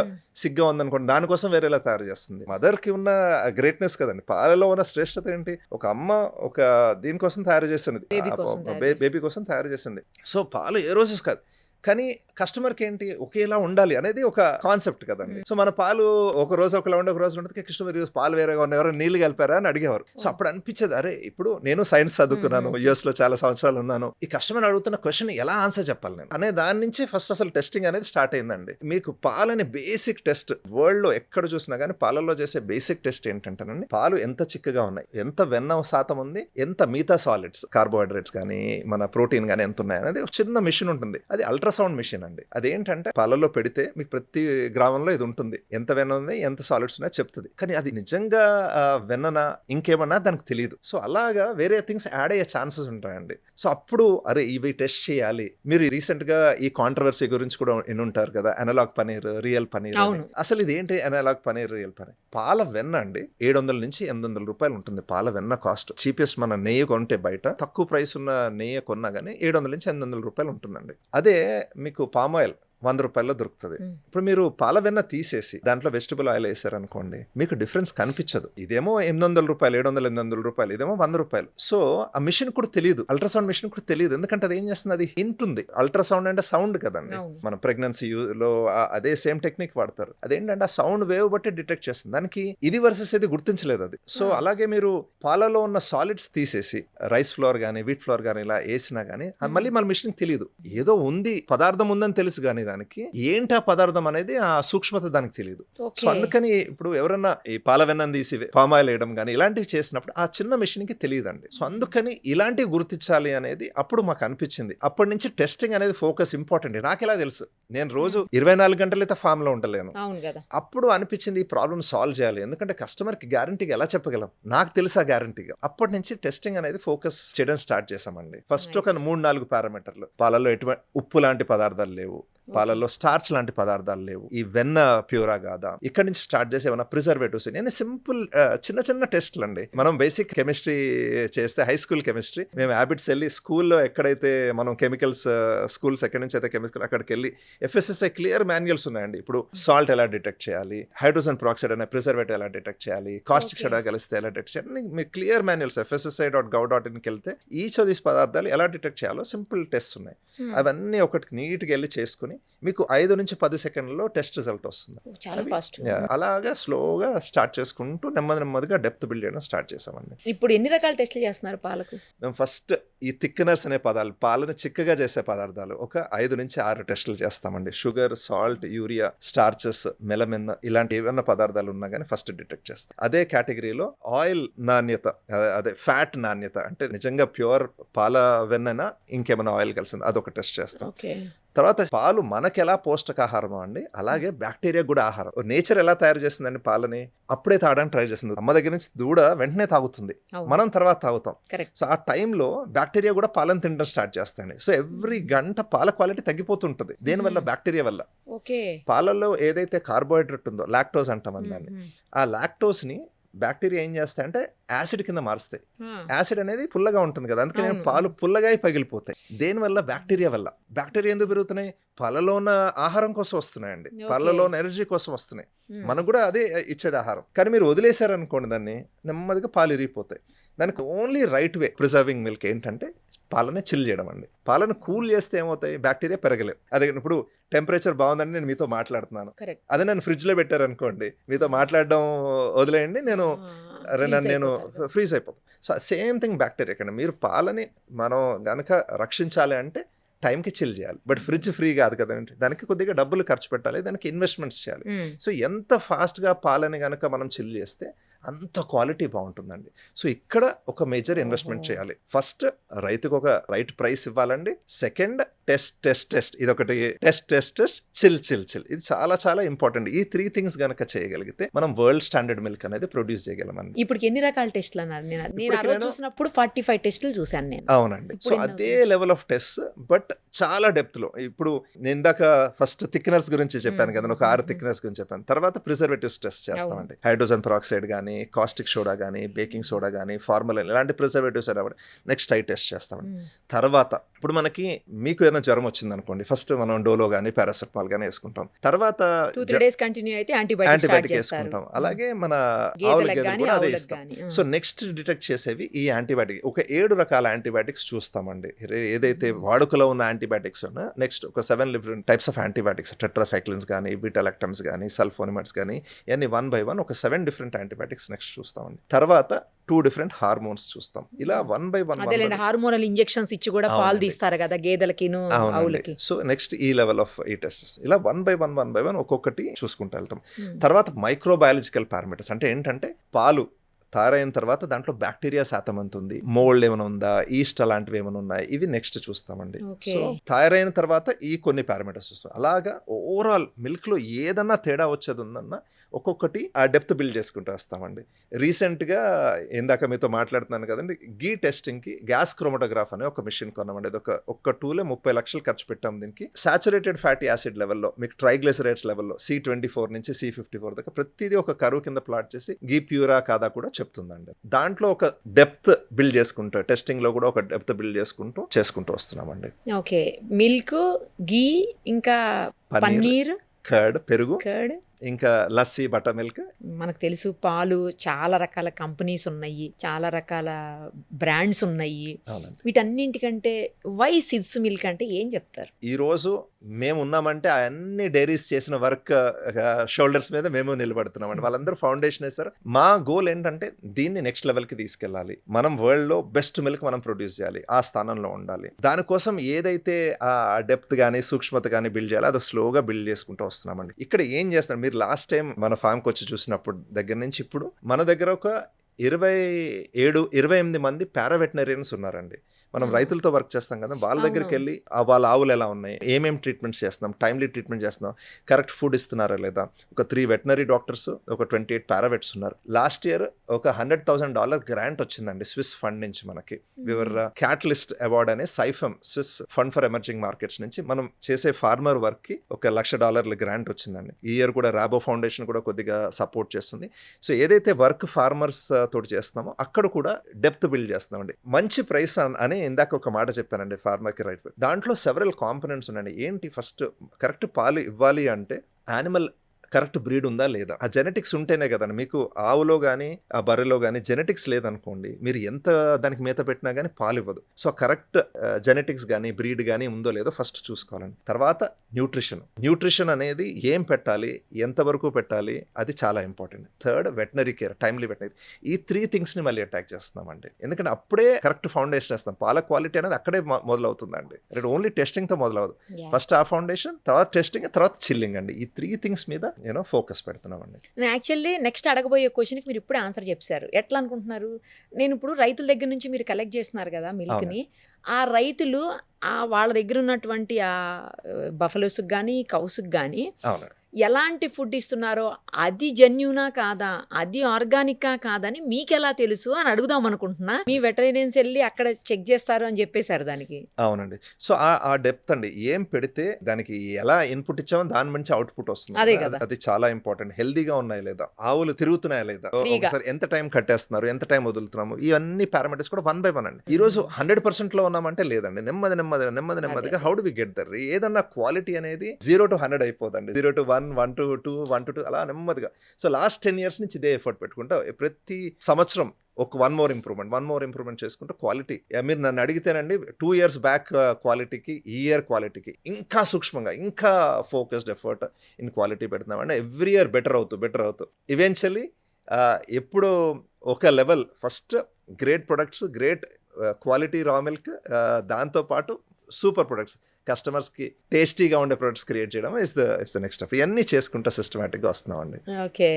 సిగ్గా ఉందనుకోండి, దానికోసం వేరేలా తయారు చేస్తుంది. మదర్ కి ఉన్న గ్రేట్నెస్ కదండి. పాలలో ఉన్న శ్రేష్టత ఏంటి? ఒక అమ్మ ఒక దీనికోసం తయారు చేస్తున్నది, బేబీ కోసం తయారు చేసింది. సో పాలు ఏ రోజు కాదు, కానీ కస్టమర్కి ఏంటి ఒకేలా ఉండాలి అనేది ఒక కాన్సెప్ట్ కదండి. సో మన పాలు ఒక రోజు ఒకలా ఉండే, ఒక రోజు ఉండదు. కస్టమర్ పాలు వేరేగా ఉన్నాయి, ఎవరైనా నీళ్లు కలిపారా అని అడిగేవారు. సో అప్పుడు అనిపించేది, అరే ఇప్పుడు నేను సైన్స్ చదువుకున్నాను, US లో చాలా సంవత్సరాలు ఉన్నాను, ఈ కస్టమర్ అడుగుతున్న క్వశ్చన్ ఎలా ఆన్సర్ చెప్పాలి నేను అనే దాని నుంచి ఫస్ట్ అసలు టెస్టింగ్ అనేది స్టార్ట్ అయిందండి. మీకు పాలని బేసిక్ టెస్ట్ వరల్డ్ లో ఎక్కడ చూసినా కానీ పాలల్లో చేసే బేసిక్ టెస్ట్ ఏంటంటేనండి, పాలు ఎంత చిక్కగా ఉన్నాయి, ఎంత వెన్న శాతం ఉంది, ఎంత మిగతా సాలిడ్స్ కార్బోహైడ్రేట్స్ కానీ మన ప్రోటీన్ కానీ ఎంత ఉన్నాయి అనేది ఒక చిన్న మిషన్ ఉంటుంది. అది అల్ట్రాసౌండ్ మిషన్ అండి. అదేంటంటే పాలలో పెడితే మీకు ప్రతి గ్రామంలో ఇది ఉంటుంది, ఎంత వెన్న ఉంది, ఎంత సాలిడ్స్ ఉన్నాయో చెప్తుంది. కానీ అది నిజంగా వెన్ననా ఇంకేమన్నా దానికి తెలియదు. సో అలాగా వేరే థింగ్స్ యాడ్ అయ్యే ఛాన్సెస్ ఉంటాయండి. సో అప్పుడు అరే ఇవి టెస్ట్ చేయాలి. మీరు రీసెంట్ గా ఈ కాంట్రవర్సీ గురించి కూడా వినుంటారు కదా, అనలాగ్ పనీర్, రియల్ పనీర్. అసలు ఇది ఏంటి అనలాగ్ పనీర్, రియల్ పనీర్? పాల వెన్న అండి 700 నుంచి 800 రూపాయలు ఉంటుంది పాల వెన్న కాస్ట్. చీపెస్ట్ మన నెయ్యి కొంటే బయట తక్కువ ప్రైస్ ఉన్న నెయ్యి కొన్నా కానీ 700 నుంచి 800 రూపాయలు ఉంటుందండి. అదే మీకు పామ్ ఆయిల్ 100 రూపాయల్లో దొరుకుతుంది. ఇప్పుడు మీరు పాల వెన్న తీసేసి దాంట్లో వెజిటబుల్ ఆయిల్ వేసారనుకోండి, మీకు డిఫరెన్స్ కనిపించదు. ఇదేమో 800 రూపాయలు, 700, 800 రూపాయలు, ఇదేమో 100 రూపాయలు. సో ఆ మిషన్ కూడా తెలియదు, అల్ట్రాసౌండ్ మిషన్ కూడా తెలియదు. ఎందుకంటే అది ఏం చేస్తుంది, అది వింటుంది. అల్ట్రాసౌండ్ అంటే సౌండ్ కదండి. మన ప్రెగ్నెన్సీలో అదే సేమ్ టెక్నిక్ వాడతారు. అదేంటంటే ఆ సౌండ్ వేవ్ బట్టి డిటెక్ట్ చేస్తుంది. దానికి ఇది వర్సెస్ ఇది గుర్తించలేదు అది. సో అలాగే మీరు పాలలో ఉన్న సాలిడ్స్ తీసేసి రైస్ ఫ్లోర్ కానీ వీట్ ఫ్లోర్ కానీ ఇలా వేసినా కానీ మళ్ళీ మన మిషన్ తెలియదు. ఏదో ఉంది, పదార్థం ఉందని తెలుసు కానీ దానికి ఏంటా పదార్థం అనేది ఆ సూక్ష్మత దానికి తెలియదు. సో అందుకని ఇప్పుడు ఎవరన్నా ఈ పాల వెన్నను తీసి పామాయిల్ వేయడం కానీ ఇలాంటివి చేసినప్పుడు ఆ చిన్న మిషన్ కి తెలియదండి. సో అందుకని ఇలాంటివి గుర్తించాలి అనేది అప్పుడు మాకు అనిపించింది. అప్పటి నుంచి టెస్టింగ్ అనేది ఫోకస్ ఇంపార్టెంట్. నాకు ఎలా తెలుసు, నేను రోజు 24 గంటలు అయితే ఫామ్ లో ఉండలేను. అప్పుడు అనిపించింది ఈ ప్రాబ్లమ్ సాల్వ్ చేయాలి. ఎందుకంటే కస్టమర్ కి గ్యారంటీగా ఎలా చెప్పగలం, నాకు తెలుసా గ్యారంటీగా. అప్పటి నుంచి టెస్టింగ్ అనేది ఫోకస్ చేయడం స్టార్ట్ చేసామండి. ఫస్ట్ ఒక 3-4 పారామీటర్లు. పాలలో ఎటువంటి ఉప్పు లాంటి పదార్థాలు లేవు, పాలల్లో స్టార్చ్ లాంటి పదార్థాలు లేవు, ఈ వెన్న ప్యూరా కాదా, ఇక్కడ నుంచి స్టార్ట్ చేసి ఏమైనా ప్రిజర్వేటివ్స్. నేను సింపుల్ చిన్న చిన్న టెస్ట్లు అండి. మనం బేసిక్ కెమిస్ట్రీ చేస్తే, హై స్కూల్ కెమిస్ట్రీ, మేము హ్యాబిట్స్ వెళ్ళి స్కూల్లో ఎక్కడైతే మనం కెమికల్స్ స్కూల్స్ ఎక్కడి నుంచి అయితే కెమికల్ అక్కడికి వెళ్ళి FSSAI క్లియర్ మాన్యువల్స్ ఉన్నాయండి. ఇప్పుడు సాల్ట్ ఎలా డిటెక్ట్ చేయాలి, హైడ్రోజన్ పెరాక్సైడ్ అనే ప్రిజర్వేటివ్ ఎలా డిటెక్ట్ చేయాలి, కాస్టిక్ సోడా కలిస్తే ఎలా డిటెక్ట్ చేయాలి, మీరు క్లియర్ మాన్యువల్స్ FSSAI.gov.inకి వెళ్తే ఈచ్ ఆఫ్ దీస్ పదార్థాలు ఎలా డిటెక్ట్ చేయాలో సింపుల్ టెస్ట్ ఉన్నాయి. అవన్నీ ఒకటి నీట్గా వెళ్ళి చేసుకుని మీకు 5 నుంచి 10 సెకండ్లలో టెస్ట్ రిజల్ట్ వస్తుంది. అలాగా స్లోగా స్టార్ట్ చేసుకుంటూ నెమ్మదిగా డెప్త్ బిల్డ్ చేయడం స్టార్ట్ చేసామండి. ఇప్పుడు ఎన్ని రకాల టెస్ట్లు చేస్తున్నారు పాలకు? మేము ఫస్ట్ ఈ థిక్నర్స్ అనే పదాలు, పాలను చిక్కగా చేసే పదార్థాలు ఒక 5 నుంచి 6 టెస్టులు చేస్తామండి. Sugar, salt, urea, starches, melamine ఇలాంటి ఏమైనా పదార్థాలు ఉన్నా కానీ ఫస్ట్ డిటెక్ట్ చేస్తాం. అదే కేటగిరీలో ఆయిల్ నాణ్యత, అదే ఫ్యాట్ నాణ్యత, అంటే నిజంగా ప్యూర్ పాల వెన్నైనా ఇంకేమైనా ఆయిల్ కలిసింది, అదొక టెస్ట్ చేస్తాం. తర్వాత పాలు మనకి ఎలా పోషకాహారమో అండి, అలాగే బ్యాక్టీరియా కూడా ఆహారం. నేచర్ ఎలా తయారు చేస్తుందండి పాలని, అప్పుడే తాగడానికి ట్రై చేస్తుంది. అమ్మ దగ్గర నుంచి దూడ వెంటనే తాగుతుంది, మనం తర్వాత తాగుతాం. సో ఆ టైంలో బ్యాక్టీరియా కూడా పాలను తినడం స్టార్ట్ చేస్తాయండి. సో ఎవ్రీ గంట పాల క్వాలిటీ తగ్గిపోతుంటది. దేనివల్ల? బ్యాక్టీరియా వల్ల. పాలలో ఏదైతే కార్బోహైడ్రేట్ ఉందో, లాక్టోజ్ అంటాం దాన్ని, ఆ లాక్టోజ్ ని బ్యాక్టీరియా ఏం చేస్తాయంటే యాసిడ్ కింద మారుస్తాయి. యాసిడ్ అనేది పుల్లగా ఉంటుంది కదా, అందుకని పాలు పుల్లగా పగిలిపోతాయి. దేనివల్ల? బ్యాక్టీరియా వల్ల. బ్యాక్టీరియా ఎందుకు పెరుగుతున్నాయి? పాలలో ఉన్న ఆహారం కోసం వస్తున్నాయండి, పాలలో ఉన్న ఎనర్జీ కోసం వస్తున్నాయి. మనకు కూడా అదే ఇచ్చేది ఆహారం. కానీ మీరు వదిలేశారనుకోండి దాన్ని, నెమ్మదిగా పాలు ఇరిగిపోతాయి. దానికి only right way preserving milk ఏంటంటే పాలని చిల్ చేయడం అండి. పాలను కూల్ చేస్తే ఏమవుతాయి? బ్యాక్టీరియా పెరగలేవు. అదే ఇప్పుడు టెంపరేచర్ బాగుందని నేను మీతో మాట్లాడుతున్నాను, అదే నేను ఫ్రిడ్జ్ లో పెట్టారనుకోండి, మీతో మాట్లాడడం వదిలేయండి, నేను ఫ్రీజ్ అయిపోతాను. సో సేమ్ థింగ్ బ్యాక్టీరియా కండి. మీరు పాలని మనం గనక రక్షించాలి అంటే టైంకి చిల్ చేయాలి. బట్ ఫ్రిడ్జ్ ఫ్రీ కాదు కదండి, దానికి కొద్దిగా డబ్బులు ఖర్చు పెట్టాలి, దానికి ఇన్వెస్ట్మెంట్స్ చేయాలి. సో ఎంత ఫాస్ట్గా పాలని కనుక మనం చిల్ చేస్తే అంత క్వాలిటీ బాగుంటుందండి. సో ఇక్కడ ఒక మేజర్ ఇన్వెస్ట్మెంట్ చేయాలి. ఫస్ట్ రైతుకు ఒక రైట్ ప్రైస్ ఇవ్వాలండి. సెకండ్ టెస్ట్ ఇదొకటి టెస్ట్ చిల్ ఇది చాలా చాలా ఇంపార్టెంట్. ఈ 3 థింగ్స్ గనక చేయగలిగితే మనం వరల్డ్ స్టాండర్డ్ మిల్క్ అనేది ప్రొడ్యూస్ చేయగలమండి. ఇప్పుడు ఎన్ని రకాల టెస్ట్లు అన్నారు? నేను ఆ రోజు చూసినప్పుడు 45 టెస్టులు చూశాను నేను. అవునండి. సో అదే లెవెల్ ఆఫ్ టెస్ట్ బట్ చాలా డెప్త్ లో. ఇప్పుడు నేను ఇందాక ఫస్ట్ థిక్నర్స్ గురించి చెప్పాను కదా, ఒక 6 థిక్నర్స్ గురించి చెప్పాను. తర్వాత ప్రిజర్వేటివ్స్ టెస్ట్ చేస్తామండి. హైడ్రోజన్ పెరాక్సైడ్ కానీ, కాస్టిక్ సోడా కానీ, బేకింగ్ సోడా కానీ, ఫార్మలిన్ ఇలాంటి ప్రిజర్వేటివ్స్ నెక్స్ట్ ఐ టెస్ట్ చేస్తామండి. తర్వాత ఇప్పుడు మనకి మీకు ఏదైనా జ్వరం వచ్చింది అనుకోండి, ఫస్ట్ మనం డోలో కానీ పారాసెటమాల్ కానీ వేసుకుంటాం. తర్వాత 2-3 డేస్ కంటిన్యూ అయితే యాంటీబయాటిక్ వేసుకుంటాం. అలాగే మన ఆవుల గేదెలు కూడా అదే ఇస్తాం. సో నెక్స్ట్ డిటెక్ట్ చేసేవి ఈ యాంటీబయాటిక్. ఒక 7 రకాల యాంటీబయాటిక్స్ చూస్తామండి. ఏదైతే వాడుకలో ఉన్న యాంటీబయాటిక్స్ ఉన్నా నెక్స్ట్ ఒక 7 different types of antibiotics, tetracyclines కానీ, బీటాలాక్టమ్స్ కానీ, సల్ఫోనిమాట్స్ కానీ, ఇవన్నీ 1 by 1 ఒక 7 డిఫరెంట్ యాంటీబయాటిక్స్ నెక్స్ట్ చూస్తామండి. తర్వాత 2 డిఫరెంట్ హార్మోన్స్ చూస్తాం. ఇలా 1 by 1 హార్మోనల్ ఇంజెక్షన్స్ ఇచ్చి కూడా పాలు తీస్తారు కదా గేదెలకిను ఆవులకి. సో నెక్స్ట్ ఈ లెవెల్ ఆఫ్ ఈ టెస్ట్స్ ఇలా 1 by 1 ఒక్కొక్కటి చూసుకుంటూ వెళ్తాం. తర్వాత మైక్రోబయాలజికల్ పారామీటర్స్ అంటే ఏంటంటే పాలు తయారైన తర్వాత దాంట్లో బ్యాక్టీరియా శాతం ఎంత ఉంది, మోల్డ్ ఏమైనా ఉందా, ఈస్ట్ అలాంటివి ఏమైనా ఉన్నాయి, ఇవి నెక్స్ట్ చూస్తామండి. సో తయారైన తర్వాత ఈ కొన్ని పారామీటర్స్ చూస్తాం. అలాగా ఓవరాల్ మిల్క్ లో ఏదన్నా తేడా వచ్చేది ఉందన్నా ఒక్కొక్కటి ఆ డెప్త్ బిల్డ్ చేసుకుంటూ వస్తామండి. రీసెంట్గా ఇందాక మీతో మాట్లాడుతున్నాను కదండి, గీ టెస్టింగ్కి గ్యాస్ క్రోమటోగ్రాఫ్ అనే ఒక మిషన్ కొన్నామండి. అది ఒక్క టూలే 30 లక్షలు ఖర్చు పెట్టాం దీనికి. సాచురేటెడ్ ఫ్యాటీ యాసిడ్ లెవెల్లో, మీకు ట్రైగ్లిసరైడ్స్ లెవెల్లో C24 నుంచి C54 దాకా ప్రతిదీ ఒక కరువు కింద ప్లాట్ చేసి గీ ప్యూరా కాదా కూడా చెప్తుందండి. దాంట్లో ఒక డెప్త్ బిల్డ్ చేసుకుంటూ, టెస్టింగ్ లో కూడా ఒక డెప్త్ బిల్డ్ చేసుకుంటూ వస్తున్నామండి. ఓకే, మిల్క్, గీ, ఇంకా పన్నీర్, కర్డ్, పెరుగు, ఇంకా లస్సీ, బటర్ మిల్క్. మనకు తెలుసు పాలు చాలా రకాల కంపెనీస్ ఉన్నాయి, చాలా రకాల బ్రాండ్స్ ఉన్నాయి. వీటన్నింటికంటే వై సిడ్స్ మిల్క్ అంటే ఏం చెప్తారు? ఈ రోజు మేము ఉన్నామంటే అన్ని డైరీస్ చేసిన వర్క్ షోల్డర్స్ మీద మేము నిలబడుతున్నామండి. వాళ్ళందరూ ఫౌండేషన్ వేస్తారు. మా గోల్ ఏంటంటే దీన్ని నెక్స్ట్ లెవెల్ కి తీసుకెళ్ళాలి. మనం వరల్డ్ లో బెస్ట్ మిల్క్ మనం ప్రొడ్యూస్ చేయాలి, ఆ స్థానంలో ఉండాలి. దానికోసం ఏదైతే ఆ డెప్త్ గానీ సూక్ష్మత గానీ బిల్డ్ చేయాలి, అది స్లోగా బిల్డ్ చేసుకుంటూ వస్తున్నామండి. ఇక్కడ ఏం చేస్తాం, మీరు లాస్ట్ టైం మన ఫామ్కి వచ్చి చూసినప్పుడు దగ్గర నుంచి ఇప్పుడు మన దగ్గర ఒక 27-28 మంది పారావెటనరియన్స్ ఉన్నారండి. మనం రైతులతో వర్క్ చేస్తాం కదా, వాళ్ళ దగ్గరికి వెళ్ళి వాళ్ళ ఆవులు ఎలా ఉన్నాయి, ఏమేమి ట్రీట్మెంట్స్ చేస్తున్నాం, టైమ్లీ ట్రీట్మెంట్ చేస్తున్నాం, కరెక్ట్ ఫుడ్ ఇస్తున్నారా లేదా. ఒక 3 వెటనరీ డాక్టర్స్, ఒక 28 పారావెట్స్ ఉన్నారు. లాస్ట్ ఇయర్ ఒక $100,000 గ్రాంట్ వచ్చిందండి స్విస్ ఫండ్ నుంచి మనకి. వివర్ క్యాటలిస్ట్ అవార్డ్ అనే SIFEM, Swiss fund for emerging markets నుంచి మనం చేసే ఫార్మర్ వర్క్ కి ఒక $1,00,000 గ్రాంట్ వచ్చిందండి. ఈ ఇయర్ కూడా రాబో ఫౌండేషన్ కూడా కొద్దిగా సపోర్ట్ చేస్తుంది. సో ఏదైతే వర్క్ ఫార్మర్స్ తోటి చేస్తున్నామో అక్కడ కూడా డెప్త్ బిల్డ్ చేస్తున్నామండి. మంచి ప్రైస్ అని ఇందాక ఒక మాట చెప్పానండి, ఫార్మర్కి రైట్. దాంట్లో సెవరల్ కాంపోనెంట్స్ ఉన్నాయండి. ఏంటి, ఫస్ట్ కరెక్ట్ పాలు ఇవ్వాలి అంటే యానిమల్ కరెక్ట్ బ్రీడ్ ఉందా లేదా, ఆ జెనెటిక్స్ ఉంటేనే కదండి. మీకు ఆవులో కానీ ఆ బర్రెలో కానీ జెనెటిక్స్ లేదనుకోండి, మీరు ఎంత దానికి మేత పెట్టినా కానీ పాలు ఇవ్వదు. సో కరెక్ట్ జెనెటిక్స్ కానీ బ్రీడ్ కానీ ఉందో లేదో ఫస్ట్ చూసుకోవాలండి. తర్వాత న్యూట్రిషన్ అనేది ఏం పెట్టాలి, ఎంతవరకు పెట్టాలి, అది చాలా important. Third veterinary care, timely veterinary. ఈ 3 థింగ్స్ని మళ్ళీ అటాక్ చేస్తున్నామండి. ఎందుకంటే అప్పుడే కరెక్ట్ ఫౌండేషన్ వేస్తాం. పాల క్వాలిటీ అనేది అక్కడే మొదలవుతుందండి. ఓన్లీ టెస్టింగ్తో మొదలవదు. ఫస్ట్ ఆ ఫౌండేషన్, తర్వాత టెస్టింగ్, తర్వాత చిల్లింగ్ అండి. ఈ 3 థింగ్స్ మీద ఫోకస్ పెడుతున్నామండి. యాక్చువల్లీ నెక్స్ట్ అడగబోయే క్వశ్చన్కి మీరు ఇప్పుడే ఆన్సర్ చెప్పారు. ఎట్లా అనుకుంటున్నారు? నేను ఇప్పుడు రైతుల దగ్గర నుంచి మీరు కలెక్ట్ చేస్తున్నారు కదా మిల్క్ని, ఆ రైతులు వాళ్ళ దగ్గర ఉన్నటువంటి ఆ బఫలోస్కి కానీ కౌస్కి కానీ ఎలాంటి ఫుడ్ ఇస్తున్నారో అది జెన్యూనా కాదా, అది ఆర్గానికా కాదని మీకెలా తెలుసు అని అడుగుదాం అనుకుంటున్నా. మీ వెటరేరియన్స్ వెళ్ళి అక్కడ చెక్ చేస్తారు అని చెప్పేశారు దానికి. అవునండి. సో ఆ డెప్త్ అండి, ఏం పెడితే దానికి ఎలా ఇన్పుట్ ఇచ్చామో దాని మంచి అవుట్పుట్ వస్తుంది. అది చాలా ఇంపార్టెంట్. హెల్దీగా ఉన్నాయి లేదా, ఆవులు తిరుగుతున్నాయా లేదా, ఒకసారి ఎంత టైం కట్టేస్తున్నారు, ఎంత టైం వదులుతున్నాము, ఇవన్నీ పారామీటర్స్ కూడా 1 by 1 అండి. ఈ రోజు 100% లో ఉన్నామంటే లేదండి, నెమ్మదిగా how do we get there. ఏదన్నా క్వాలిటీ అనేది 0 to 100 అయిపోదండి. 0 to 1, 1 to 2, 1 to 2 అలా నెమ్మదిగా. సో లాస్ట్ 10 years నుంచి ఇదే ఎఫర్ట్ పెట్టుకుంటా ప్రతి సంవత్సరం ఒక 1 more ఇంప్రూవ్మెంట్ చేసుకుంటూ క్వాలిటీ. మీరు నన్ను అడిగితేనండి 2 years బ్యాక్ క్వాలిటీకి ఈ ఇయర్ క్వాలిటీకి ఇంకా సూక్ష్మంగా, ఇంకా ఫోకస్డ్ ఎఫర్ట్ ఇన్ క్వాలిటీ పెడుతున్నామండి. ఎవ్రీ ఇయర్ బెటర్ అవుతూ ఈవెన్చువల్లీ ఎప్పుడు ఒక level, first great products, great quality raw milk, దాంతోపాటు సూపర్ ప్రొడక్ట్స్, కస్టమర్స్కి టేస్టీగా ఉండే ప్రొడక్ట్స్ క్రియేట్ చేయడం ఇస్ ద నెక్స్ట్ స్టెప్. ఇవన్నీ చేసుకుంటా సిస్టమేటిక్గా వస్తున్నామండి. ఓకే.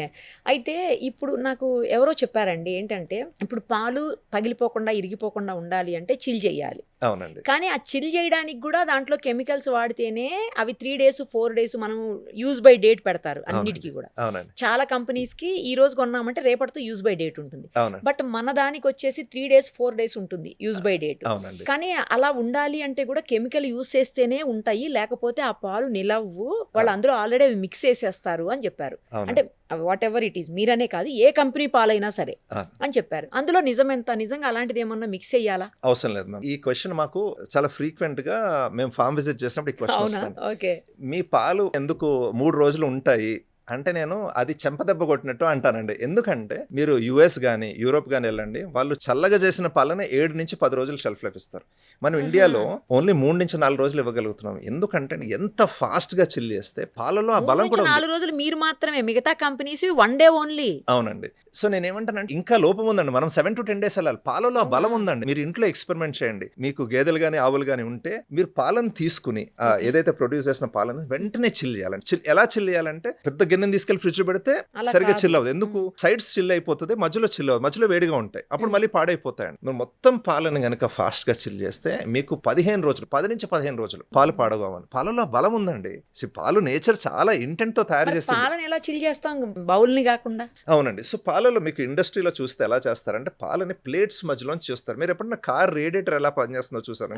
అయితే ఇప్పుడు నాకు ఎవరో చెప్పారండి ఏంటంటే ఇప్పుడు పాలు పగిలిపోకుండా ఇరిగిపోకుండా ఉండాలి అంటే చిల్ చేయాలి. అవునండి. కానీ ఆ చిల్ చేయడానికి కూడా దాంట్లో కెమికల్స్ వాడితేనే అవి 3 days 4 days మనం యూజ్ బై డేట్ పెడతారు అన్నిటికీ కూడా. అవునండి. చాలా కంపెనీస్ కి ఈ రోజు కొన్నామంటే రేపటితో యూజ్ బై డేట్ ఉంటుంది. అవునండి. బట్ మన దానికి వచ్చేసి 3 days 4 days ఉంటుంది యూజ్ బై డేట్. అవునండి. కానీ అలా ఉండాలి అంటే కూడా కెమికల్ యూజ్ చేస్తేనే ఉంటాయి, లేకపోతే ఆ పాలు నిలవ్వు, వాళ్ళు అందులో ఆల్రెడీ మిక్స్ చేసేస్తారు అని చెప్పారు. అంటే వాట్ ఎవర్ ఇట్ ఈస్, మీరనే కాదు ఏ కంపెనీ పాలైనా సరే అని చెప్పారు. అందులో నిజం ఎంత? నిజంగా అలాంటిది ఏమన్నా మిక్స్ చేయాలా? అవసరం లేదు మ్యామ్. ఈ క్వశ్చన్ మాకు చాలా ఫ్రీక్వెంట్ గా మేము ఫామ్ విజిట్ చేసినప్పుడు ఈ క్వశ్చన్ వస్తుంది. ఓకే. మీ పాలు ఎందుకు 3 రోజులు ఉంటాయి అంటే నేను అది చెంపదెబ్బ కొట్టినట్టు అంటానండి. ఎందుకంటే మీరు యుఎస్ కానీ యూరోప్ కానీ వెళ్ళండి, వాళ్ళు చల్లగా చేసిన పాలనే 7 నుంచి 10 రోజులు షెల్ఫ్ లైఫ్ ఇస్తారు. మనం ఇండియాలో ఓన్లీ 3 నుంచి 4 రోజులు ఇవ్వగలుగుతున్నాం. ఎందుకంటే ఎంత ఫాస్ట్ గా చిల్ చేస్తే పాలలో ఆ బలం కూడా 4 రోజులు మీరు మాత్రమే, మిగతా కంపెనీస్ 1 day ఓన్లీ. అవునండి. సో నేనేమంటానంటే ఇంకా లోపం ఉందండి. మనం 7 to 10 days వెళ్ళాలి. పాలలో ఆ బలం ఉందండి. మీరు ఇంట్లో ఎక్స్పెరిమెంట్ చేయండి. మీకు గేదెలు కానీ ఆవులు కానీ ఉంటే మీరు పాలను తీసుకుని ఏదైతే ప్రొడ్యూస్ చేసిన పాలను వెంటనే చిల్ చేయాలండి. ఎలా చిల్ చేయాలంటే పెద్ద గిన్నెని తీసుకెళ్లి ఫ్రిడ్జ్ పెడితే సరిగ్గా చిల్ అవ్వదు. ఎందుకు? సైడ్స్ చిల్ అయిపోతుంది, మధ్యలో చిల్ అవ్వదు, మధ్యలో వేడిగా ఉంటాయి, అప్పుడు మళ్ళీ పాడైపోతాయండి. మీరు మొత్తం పాలను కనుక ఫాస్ట్ గా చిల్ చేస్తే మీకు 15 రోజులు 10 నుంచి 15 రోజులు పాలు పాడగవండి. పాలలో బలం ఉందండి. పాలు నేచర్ చాలా ఇంటెంట్ తో తయారు చేస్తుంది. పాలను ఎలా చిల్ చేస్తాం బౌల్ని కాకుండా? అవునండి. సో పాలలో మీకు ఇండస్ట్రీలో చూస్తే ఎలా చేస్తారంటే పాలని ప్లేట్స్ మధ్యలో చూస్తారు. మీరు ఎప్పుడన్నా కార్ రేడియేటర్ ఎలా పనిచేస్తుందో చూసారు?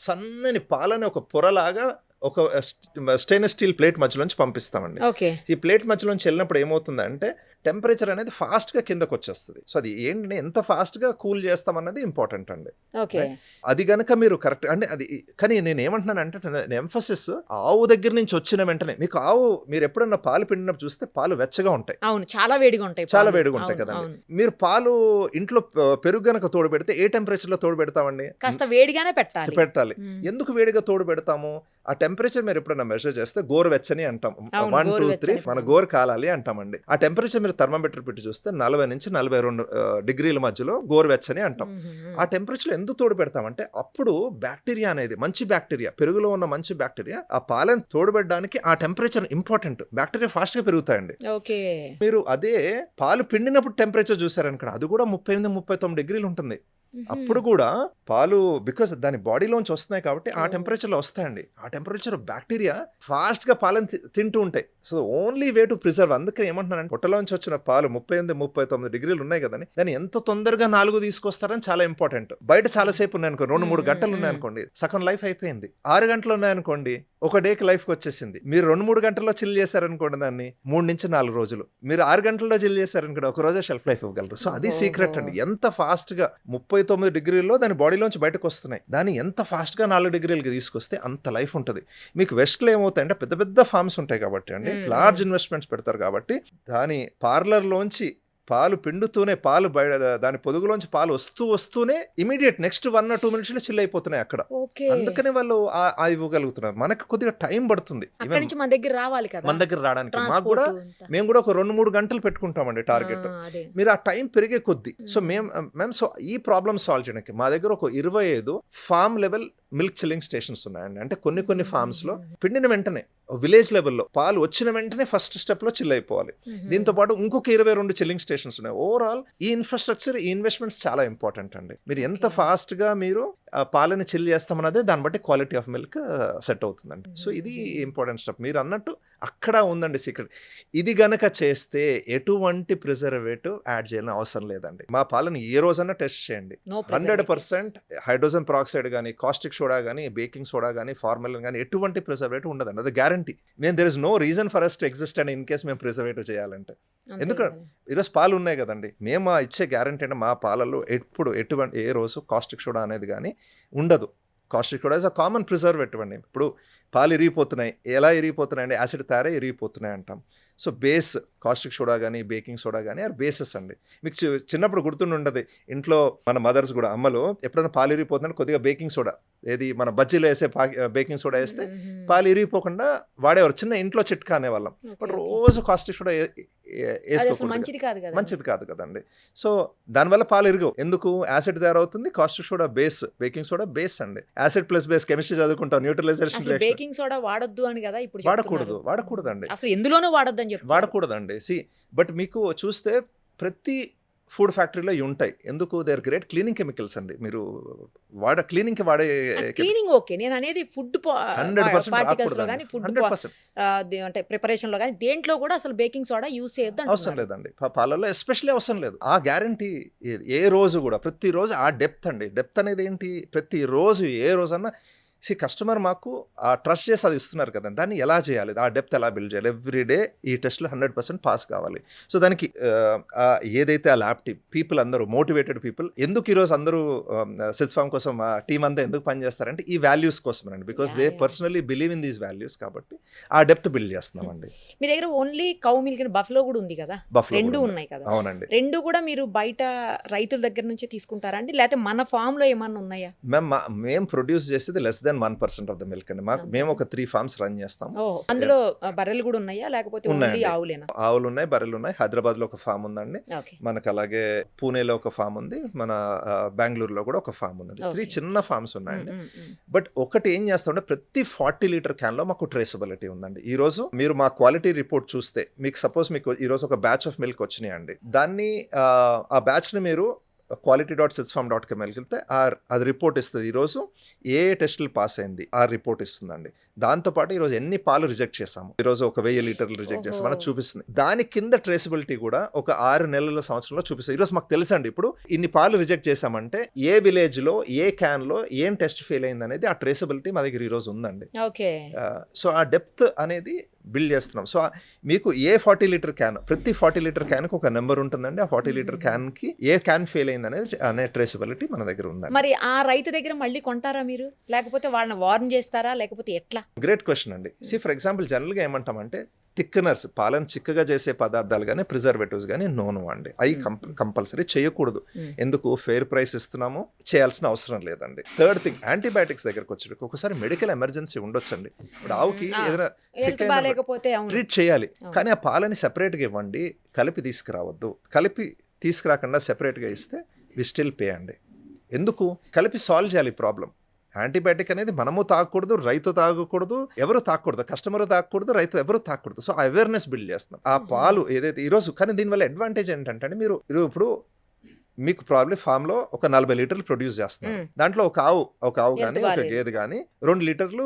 సన్నని పాలని ఒక పొరలాగా ఒక స్టెయిన్లెస్ స్టీల్ ప్లేట్ మధ్యలోంచి పంపిస్తామండి. ఈ ప్లేట్ మధ్యలోంచి వెళ్ళినప్పుడు ఏమవుతుందంటే టెంపరేచర్ అనేది ఫాస్ట్ గా కిందకు వచ్చేస్తుంది. సో అది ఏంటంటే ఎంత ఫాస్ట్ గా కూల్ చేస్తాం అన్నది ఇంపార్టెంట్ అండి. అది గనక మీరు కరెక్ట్ అంటే అది. కానీ నేను ఏమంటున్నానంటే ఎంఫసిస్ ఆవు దగ్గర నుంచి వచ్చిన వెంటనే మీకు ఆవు మీరు ఎప్పుడన్నా పాలు పిండినప్పుడు చూస్తే పాలు వెచ్చగా ఉంటాయి. అవును, చాలా వేడిగా ఉంటాయి. చాలా వేడిగా ఉంటాయి కదండి. మీరు పాలు ఇంట్లో పెరుగు గనక తోడు పెడితే ఏ టెంపరేచర్ లో తోడు పెడతామండి? కాస్త వేడిగానే పెట్టాలి. ఎందుకు వేడిగా తోడు పెడతాము? ఆ టెంపరేచర్ మీరు ఎప్పుడన్నా మెజర్ చేస్తే గోరు వెచ్చని అంటాం. 1 2 3 మన గోరు కాలాలి అంటామండి. ఆ టెంపరేచర్ మీరు థర్మామీటర్ పెట్టి చూస్తే 40 నుంచి 42 డిగ్రీల మధ్యలో గోరు వెచ్చని అంటాం. ఆ టెంపరేచర్ ఎందుకు తోడు పెడతామంటే అప్పుడు బ్యాక్టీరియా అనేది మంచి బ్యాక్టీరియా, పెరుగులో ఉన్న మంచి బ్యాక్టీరియా ఆ పాలను తోడుపెట్టడానికి ఆ టెంపరేచర్ ఇంపార్టెంట్. బ్యాక్టీరియా ఫాస్ట్ గా పెరుగుతాయండి. మీరు అదే పాలు పిండినప్పుడు టెంపరేచర్ చూసారనుకోండి, అది కూడా 38-39 డిగ్రీలు ఉంటుంది. అప్పుడు కూడా పాలు బికాస్ దాని బాడీలోంచి వస్తున్నాయి కాబట్టి ఆ టెంపరేచర్లో వస్తాయండి. ఆ టెంపరేచర్ బ్యాక్టీరియా ఫాస్ట్ గా పాలను తింటూ ఉంటాయి. So only way to preserve. అందుకని ఏమంటున్నానంటే పొట్టలోంచి వచ్చిన పాలు 38-39 డిగ్రీలు ఉన్నాయి కదండి, దాన్ని ఎంత తొందరగా 4 తీసుకొస్తారని చాలా ఇంపార్టెంట్. బయట చాలా సేపు ఉన్నాయనుకోండి, 2-3 గంటలు ఉన్నాయనుకోండి, సగం లైఫ్ అయిపోయింది. 6 గంటలు ఉన్నాయనుకోండి, ఒక డేకి లైఫ్కి వచ్చేసింది. మీరు 2-3 గంటల్లో చిల్ చేశారనుకోండి దాన్ని 3 నుంచి 4 రోజులు, మీరు 6 గంటల్లో చిల్ చేశారనుకోండి ఒక రోజే షెల్ఫ్ లైఫ్ ఇవ్వగలరు. సో అది సీక్రెట్ అండి. ఎంత ఫాస్ట్ గా 39 డిగ్రీల్లో దాని బాడీలోంచి బయటకు వస్తున్నాయి, దాన్ని ఎంత ఫాస్ట్ గా 4 డిగ్రీలకి తీసుకొస్తే అంత లైఫ్ ఉంటుంది. మీకు వెస్ట్లో ఏమవుతాయంటే పెద్ద పెద్ద ఫార్మ్స్ ఉంటాయి కాబట్టి అండి, లార్జ్ ఇన్వెస్ట్మెంట్స్ పెడతారు కాబట్టి దాని పార్లర్లోంచి పాలు పిండుతూనే పాలు బయట దాని పొదుగులోంచి పాలు వస్తూనే ఇమీడియట్ నెక్స్ట్ 1 or 2 minutes లో చిల్ అయిపోతున్నాయి అక్కడ. అందుకని వాళ్ళు ఇవ్వగలుగుతున్నారు. మనకి కొద్దిగా టైం పడుతుంది మన దగ్గర రావడానికి. మాకు కూడా మేము కూడా ఒక 2-3 గంటలు పెట్టుకుంటామండి టార్గెట్. మీరు ఆ టైం పెరిగే కొద్ది. సో మేము సో ఈ ప్రాబ్లమ్ సాల్వ్ చేయడానికి మా దగ్గర ఒక 25 farm level milk chilling stations ఉన్నాయండి. అంటే కొన్ని ఫార్మ్స్ లో పిండిన వెంటనే విలేజ్ లెవెల్లో పాలు వచ్చిన వెంటనే ఫస్ట్ స్టెప్ లో చిల్ అయిపోవాలి. దీంతో పాటు ఇంకొక 22 చిల్లింగ్ స్టేషన్స్ ఉన్నాయి. ఓవరాల్ ఈ ఇన్ఫ్రాస్ట్రక్చర్, ఈ ఇన్వెస్ట్మెంట్స్ చాలా ఇంపార్టెంట్ అండి. మీరు ఎంత ఫాస్ట్ గా మీరు పాలని చిల్ చేస్తామన్నదే దాన్ని బట్టి క్వాలిటీ ఆఫ్ మిల్క్ సెట్ అవుతుందండి. సో ఇది ఇంపార్టెంట్ స్టెప్. మీరు అన్నట్టు అక్కడ ఉందండి సీక్రెట్. ఇది గనక చేస్తే ఎటువంటి ప్రిజర్వేటివ్ యాడ్ చేయాలని అవసరం లేదండి. మా పాలని ఏ రోజన్నా టెస్ట్ చేయండి, 100% హైడ్రోజన్ పెరాక్సైడ్ కానీ, కాస్టిక్ సోడా కానీ, బేకింగ్ సోడా కానీ, ఫార్మలిన్ కానీ ఎటువంటి ప్రిజర్వేటివ్ ఉండదండి. అది guarantee. There is no reason for us to exist and in case మేము ప్రిజర్వేటివ్ చేయాలంటే. ఎందుకంటే ఈరోజు పాలు ఉన్నాయి కదండి, మేము ఇచ్చే గ్యారంటీ అంటే మా పాలలో ఎటువంటి ఏ రోజు కాస్టిక్ సోడా అనేది కానీ ఉండదు. Caustic soda is a common preservative అండి. ఇప్పుడు పాలు ఇరిగిపోతున్నాయి, ఎలా ఇరిగిపోతున్నాయండి? యాసిడ్ తయారై ఇరిగిపోతున్నాయి అంటాం. సో బేస్ కాస్టిక్ సోడా కానీ, బేకింగ్ సోడా కానీ ఆర్ బేసెస్ అండి. మీకు చిన్నప్పుడు గుర్తుండదు, ఇంట్లో మన మదర్స్ కూడా అమ్మలు ఎప్పుడైనా పాలు ఇరిగిపోతుందంటే కొద్దిగా బేకింగ్ సోడా, ఏది మన బజ్జీలో వేసే బేకింగ్ సోడా వేస్తే పాలు ఇరిగిపోకుండా వాడేవారు. చిన్న ఇంట్లో చిట్కా అనేవాళ్ళం. బట్ రోజు కాస్టిక్ సోడా అది అసలు వేసుకోకూడదు, మంచిది కాదు కదా. మంచిది కాదు కదండి. సో దానివల్ల పాలు ఇరగవు. ఎందుకు? యాసిడ్ తయారవుతుంది, caustic soda base, baking soda base అండి. యాసిడ్ ప్లస్ బేస్ కెమిస్ట్రీ చదువుకుంటాం, న్యూట్రలైజేషన్ అసలు బేకింగ్ సోడా వాడొద్దు అని కదా ఇప్పుడు వాడకూడదు, వాడకూడదండి, అసలు ఎందులోనూ వాడొద్దు అని చెప్పి వాడకూడదండి. బట్ మీకు చూస్తే ప్రతి ఫుడ్ ఫ్యాక్టరీలో ఇవి ఉంటాయి. ఎందుకు? They are great cleaning chemicals అండి. మీరు క్లీనింగ్ కి వాడే క్లీనింగ్ ఓకే, నేను అనేది ఫుడ్ 100% పార్టికల్స్ లో కానీ రాకూడదండి, ఫుడ్ 100% అంటే ప్రిపరేషన్ లో కానీ దేంట్లో కూడా అసలు బేకింగ్ సోడా యూస్ చేయొద్దు అవసరం అంటున్నారు. లేదండి. పాలల్లో ఎస్పెషల్లీ అవసరం లేదు. ఆ గ్యారంటీ ఏ రోజు కూడా, ప్రతిరోజు ఆ డెప్త్ అండి. డెప్త్ అనేది ఏంటి? ప్రతిరోజు ఏ రోజన్నా కస్టమర్ మాకు ఆ ట్రస్ట్ చేసి అది ఇస్తున్నారు కదా, దాన్ని ఎలా చేయాలి, ఆ డెప్త్ ఎలా బిల్డ్ చేయాలి, ఎవ్రీడే ఈ టెస్ట్లో 100% పాస్ కావాలి. సో దానికి ఏదైతే ఆ ల్యాబ్ టీమ్ పీపుల్ అందరూ మోటివేటెడ్ పీపుల్, ఎందుకు ఈరోజు అందరూ సెల్స్ ఫామ్ కోసం ఆ టీం అంతా ఎందుకు పనిచేస్తారంటే ఈ వాల్యూస్ కోసం అండి. Because they personally believe in these values, కాబట్టి ఆ డెప్త్ బిల్డ్ చేస్తున్నామండి. మీ దగ్గర only cow milk and buffalo కూడా ఉంది కదా, రెండు ఉన్నాయి కదా. అవునండి. రెండు కూడా మీరు బయట రైతుల దగ్గర నుంచి తీసుకుంటారా అండి, లేకపోతే మన ఫామ్ లో ఏమన్నా ఉన్నాయా? మేము ప్రొడ్యూస్ చేసేది less than 1% of the milk అండి. మేము ఒక 3 ఫార్మ్స్ రన్ చేస్తాం. అందులో బర్రెలు కూడా ఉన్నాయా, లేకపోతే ఓన్లీ ఆవులేనా? ఆవులు ఉన్నాయి, బర్రెలు ఉన్నాయి. హైదరాబాద్ లో ఒక ఫామ్ ఉందండి మనకు, అలాగే పూణేలో ఒక ఫామ్ ఉంది, మన బెంగళూరులో కూడా ఒక ఫామ్ ఉంది. 3 చిన్న ఫార్మ్స్ ఉన్నాయండి. బట్ ఒకటి ఏం చేస్తామంటే ప్రతి 40 లీటర్ క్యాన్ లో మాకు ట్రేసబిలిటీ ఉందండి. ఈ రోజు మీరు మా క్వాలిటీ రిపోర్ట్ చూస్తే, మీకు సపోజ్ మీకు ఈ రోజు ఒక బ్యాచ్ ఆఫ్ మిల్క్ వచ్చినాయండి, దాన్ని ఆ బ్యాచ్ ని మీరు quality.setsfarm.com వెళ్తే అది రిపోర్ట్ ఇస్తుంది. ఈరోజు ఏ టెస్టులు పాస్ అయింది ఆ రిపోర్ట్ ఇస్తుందండి. దాంతోపాటు ఈరోజు ఎన్ని పాలు రిజెక్ట్ చేసాము, ఈరోజు ఒక 1000 లీటర్లు రిజెక్ట్ చేస్తాం అని చూపిస్తుంది. దాని కింద ట్రేసబిలిటీ కూడా ఒక 6 నెలల సంవత్సరంలో చూపిస్తుంది. ఈరోజు మాకు తెలుసండి, ఇప్పుడు ఇన్ని పాలు రిజెక్ట్ చేసామంటే ఏ విలేజ్ లో ఏ క్యాన్ లో ఏం టెస్ట్ ఫెయిల్ అయింది అనేది ఆ ట్రేసబిలిటీ మా దగ్గర ఈరోజు ఉందండి. సో ఆ డెప్త్ అనేది బిల్డ్ చేస్తున్నాం. సో మీకు ఏ 40 లీటర్ క్యాన్, ప్రతి 40 లీటర్ క్యాన్కి ఒక నెంబర్ ఉంటుందండి. ఆ 40 లీటర్ క్యాన్కి ఏ క్యాన్ ఫెయిల్ అయింది అనేది అనే ట్రేసబిలిటీ మన దగ్గర ఉందండి. మరి ఆ రైతు దగ్గర మళ్ళీ కొంటారా మీరు, లేకపోతే వాళ్ళని వార్న్ చేస్తారా, లేకపోతే ఎట్లా? గ్రేట్ క్వశ్చన్ అండి. ఫర్ ఎగ్జాంపుల్ జనరల్గా ఏమంటామంటే థిక్కనర్స్, పాలను చిక్కగా చేసే పదార్థాలు కానీ ప్రిజర్వేటివ్స్ కానీ నోను అండి, అవి కంపల్సరీ చేయకూడదు. ఎందుకు? ఫెయిర్ ప్రైస్ ఇస్తున్నాము, చేయాల్సిన అవసరం లేదండి. థర్డ్ థింగ్, యాంటీబయాటిక్స్ దగ్గరకు వచ్చేటప్పుడు ఒకసారి మెడికల్ ఎమర్జెన్సీ ఉండొచ్చండి. ఇప్పుడు ఆవుకి ఏదైనా ట్రీట్ చేయాలి, కానీ ఆ పాలని సెపరేట్గా ఇవ్వండి, కలిపి తీసుకురావద్దు. కలిపి తీసుకురాకుండా సెపరేట్గా ఇస్తే వి స్టిల్ పే అండి. ఎందుకు? కలిపి సాల్వ్ చేయాలి ప్రాబ్లం. యాంటీబయాటిక్ అనేది మనము తాగకూడదు, రైతు తాగకూడదు, ఎవరు తాగకూడదు, కస్టమర్ తాగకూడదు, రైతు ఎవరు తాగకూడదు. సో అవేర్నెస్ బిల్డ్ చేస్తున్నాం. ఆ పాలు ఏదైతే ఈరోజు, కానీ దీనివల్ల అడ్వాంటేజ్ ఏంటంటే మీరు ఇప్పుడు మీకు ప్రాబ్లీ ఫామ్ లో ఒక 40 లీటర్లు ప్రొడ్యూస్ చేస్తున్నారు. దాంట్లో ఒక ఆవు కానీ ఒక గేదె కానీ 2 లీటర్లు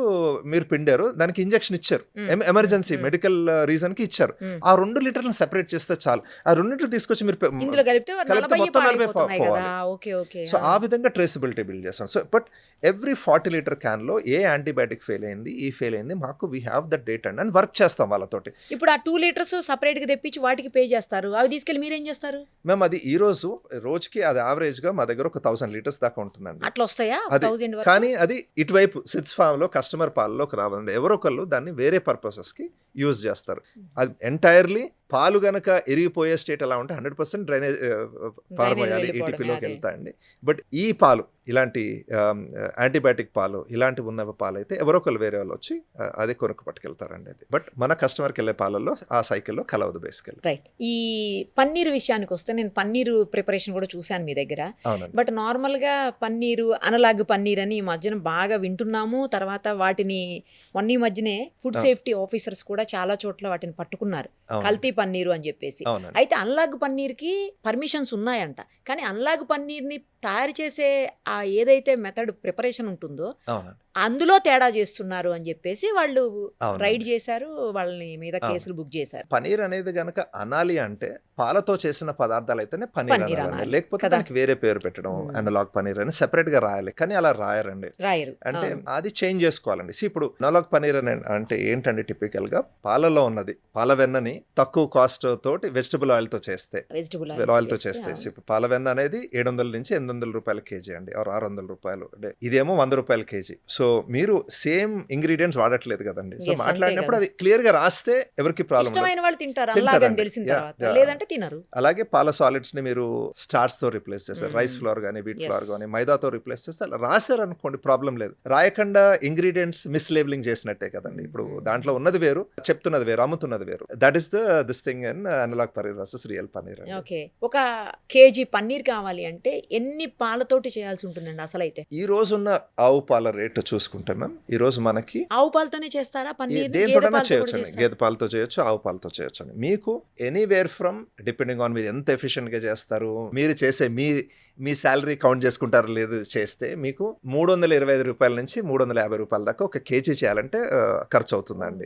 మీరు పిండారు, దానికి ఇంజెక్షన్ ఇచ్చారు, ఎమర్జెన్సీ మెడికల్ రీజన్ కి ఇచ్చారు. ఆ 2 లీటర్లను సెపరేట్ చేస్తే చాలు. ఆ 2 లీటర్లు తీసుకొచ్చి మీరు మొత్తం 40 పోవాలి. సో ఆ విధంగా ట్రేసబిలిటీ బిల్డ్ చేస్తాం. So but every 40 litre can లో ఏ యాంటీబయాటిక్ ఫెయిల్ అయింది, ఈ ఫెయిల్ అయింది, మాకు we have that data and work చేస్తాం వాళ్ళతోటి. ఇప్పుడు ఆ 2 లీటర్స్ సపరేట్ గా తెప్పించి వాటికి పే చేస్తారు, అవి తీసుకెళ్ళి మీరేం చేస్తారు? మేము అది ఈ రోజుకి అది యావరేజ్ గా మా దగ్గర ఒక 1000 లీటర్స్ దాకా ఉంటుందండి. అట్లా వస్తాయా? కానీ అది ఇటువైపు సిట్స్ ఫామ్ లో కస్టమర్ పాలలోకి రావాలండి. ఎవరొకళ్ళు దాన్ని వేరే పర్పసెస్ కి యూజ్ చేస్తారు. అది ఎంటైర్లీ పాలు గనక ఎరిగిపోయే స్టేట్ ఎలా ఉంటే 100% డ్రైనేజ్ పారబోయాలి, ఈటీపీలోకి వెళ్తాయండి. బట్ ఈ పాలు, ఇలాంటి యాంటీబయాటిక్ పాలు, ఇలాంటివి ఉన్న పాలు అయితే ఎవరొకళ్ళు వేరే వాళ్ళు వచ్చి అదే కొనుక్కు పట్టుకెళ్తారండి. అది బట్ మన కస్టమర్కి వెళ్ళే పాలల్లో ఆ సైకిల్లో కలవదు బేసికల్. రైట్. ఈ పన్నీర్ విషయానికి వస్తే, నేను పన్నీరు ప్రిపరేషన్ కూడా చూశాను మీ దగ్గర. బట్ నార్మల్ గా పన్నీరు, అనలాగ్ పన్నీర్ అని ఈ మధ్యన బాగా వింటున్నాము. తర్వాత వాటిని ఈ మధ్యనే ఫుడ్ సేఫ్టీ ఆఫీసర్స్ కూడా చాలా చోట్ల వాటిని పట్టుకున్నారు, కల్తీ పన్నీరు అని చెప్పేసి. అయితే అన్లాగ్ పన్నీర్ కి పర్మిషన్స్ ఉన్నాయంట, కానీ అన్లాగ్ పన్నీర్ ని తయారు చేసే ఆ ఏదైతే మెథడ్ ప్రిపరేషన్ ఉంటుందో అందులో తేడా చేస్తున్నారు అని చెప్పేసి వాళ్ళు రైడ్ చేశారు, వాళ్ళని మీద కేసులు బుక్ చేశారు. పనీర్ అనేది గనక అనాలి అంటే పాలతో చేసిన పదార్థాలు అయితేనే పనీర్ అనాలి, లేకపోతే దానికి వేరే పేరు పెట్టడం అనలాగ్ పనీర్ అని సెపరేట్ గా రాయాలి. కానీ అలా రాయరు. అంటే అది చేంజ్ చేసుకోవాలండి. ఇప్పుడు అనలాగ్ పనీర్ అని అంటే ఏంటంటే టిపికల్ గా పాలలో ఉన్నది, పాల వెన్నని తక్కువ కాస్ట్ తోటి వెజిటబుల్ ఆయిల్ తో చేస్తే, ఇప్పుడు పాల వెన్న అనేది 700 నుంచి 800 రూ. 800 కేజీ అండి, ఆర్ రూ. 600 అంటే ఇదేమో రూ. 100 కేజీ. సో మీరు సేమ్ ఇంగ్రీడియంట్స్ వాడట్లేదు కదండి. సో Yes, అంతే మాట్లాడినప్పుడు కదా. అది క్లియర్ గా రాస్తే ఎవరికి ప్రాబ్లం ఇష్టమైన వాళ్ళు తింటారు తింటారండి. అలాగని తెలిసిన Yeah, తర్వాత, yeah. లేదంటే తినరు. అలాగే పాల సాలిడ్స్ ని మీరు స్టార్చ్ తో రిప్లేస్ చేస్తారు, రైస్ ఫ్లోర్ కానీ వీట్ Yes. ఫ్లోర్ కానీ మైదాతో రిప్లేస్ చేస్తే అలా రాశారు అనుకోండి, ప్రాబ్లం లేదు. రాయకుండా ఇంగ్రీడియంట్స్ మిస్లేబులింగ్ చేసినట్టే కదండి. ఇప్పుడు దాంట్లో ఉన్నది వేరు, చెప్తున్నది వేరు, అమ్ముతున్నది వేరు. That is this thing and analog paneer versus real paneer. Okay, ఒక కేజీ పన్నీర్ కావాలి అంటే ఎన్ని పాలతోటి చేయాల్సి ఉంటుందండి అసలు అయితే? ఈ రోజున్న ఆవు పాల రేటు చూసుకుంటే మ్యామ్, ఈ రోజు మనకి ఆవు పాలతోనే చేస్తారా పన్నీర్? దేంతోనైనా చేయొచ్చు అండి. గేదె పాలతో చేయొచ్చు, ఆవు పాలతో చేయొచ్చు అండి. మీకు ఎనీవేర్ ఫ్రమ్, డిపెండింగ్ ఆన్ మీరు ఎంత ఎఫిషియెంట్ గా చేస్తారు, మీరు చేసే మీ శాలరీ కౌంట్ చేసుకుంటారు లేదు చేస్తే, మీకు రూ. 325 నుంచి రూ. 350 దాకా ఒక కేజీ చేయాలంటే ఖర్చు అవుతుందండి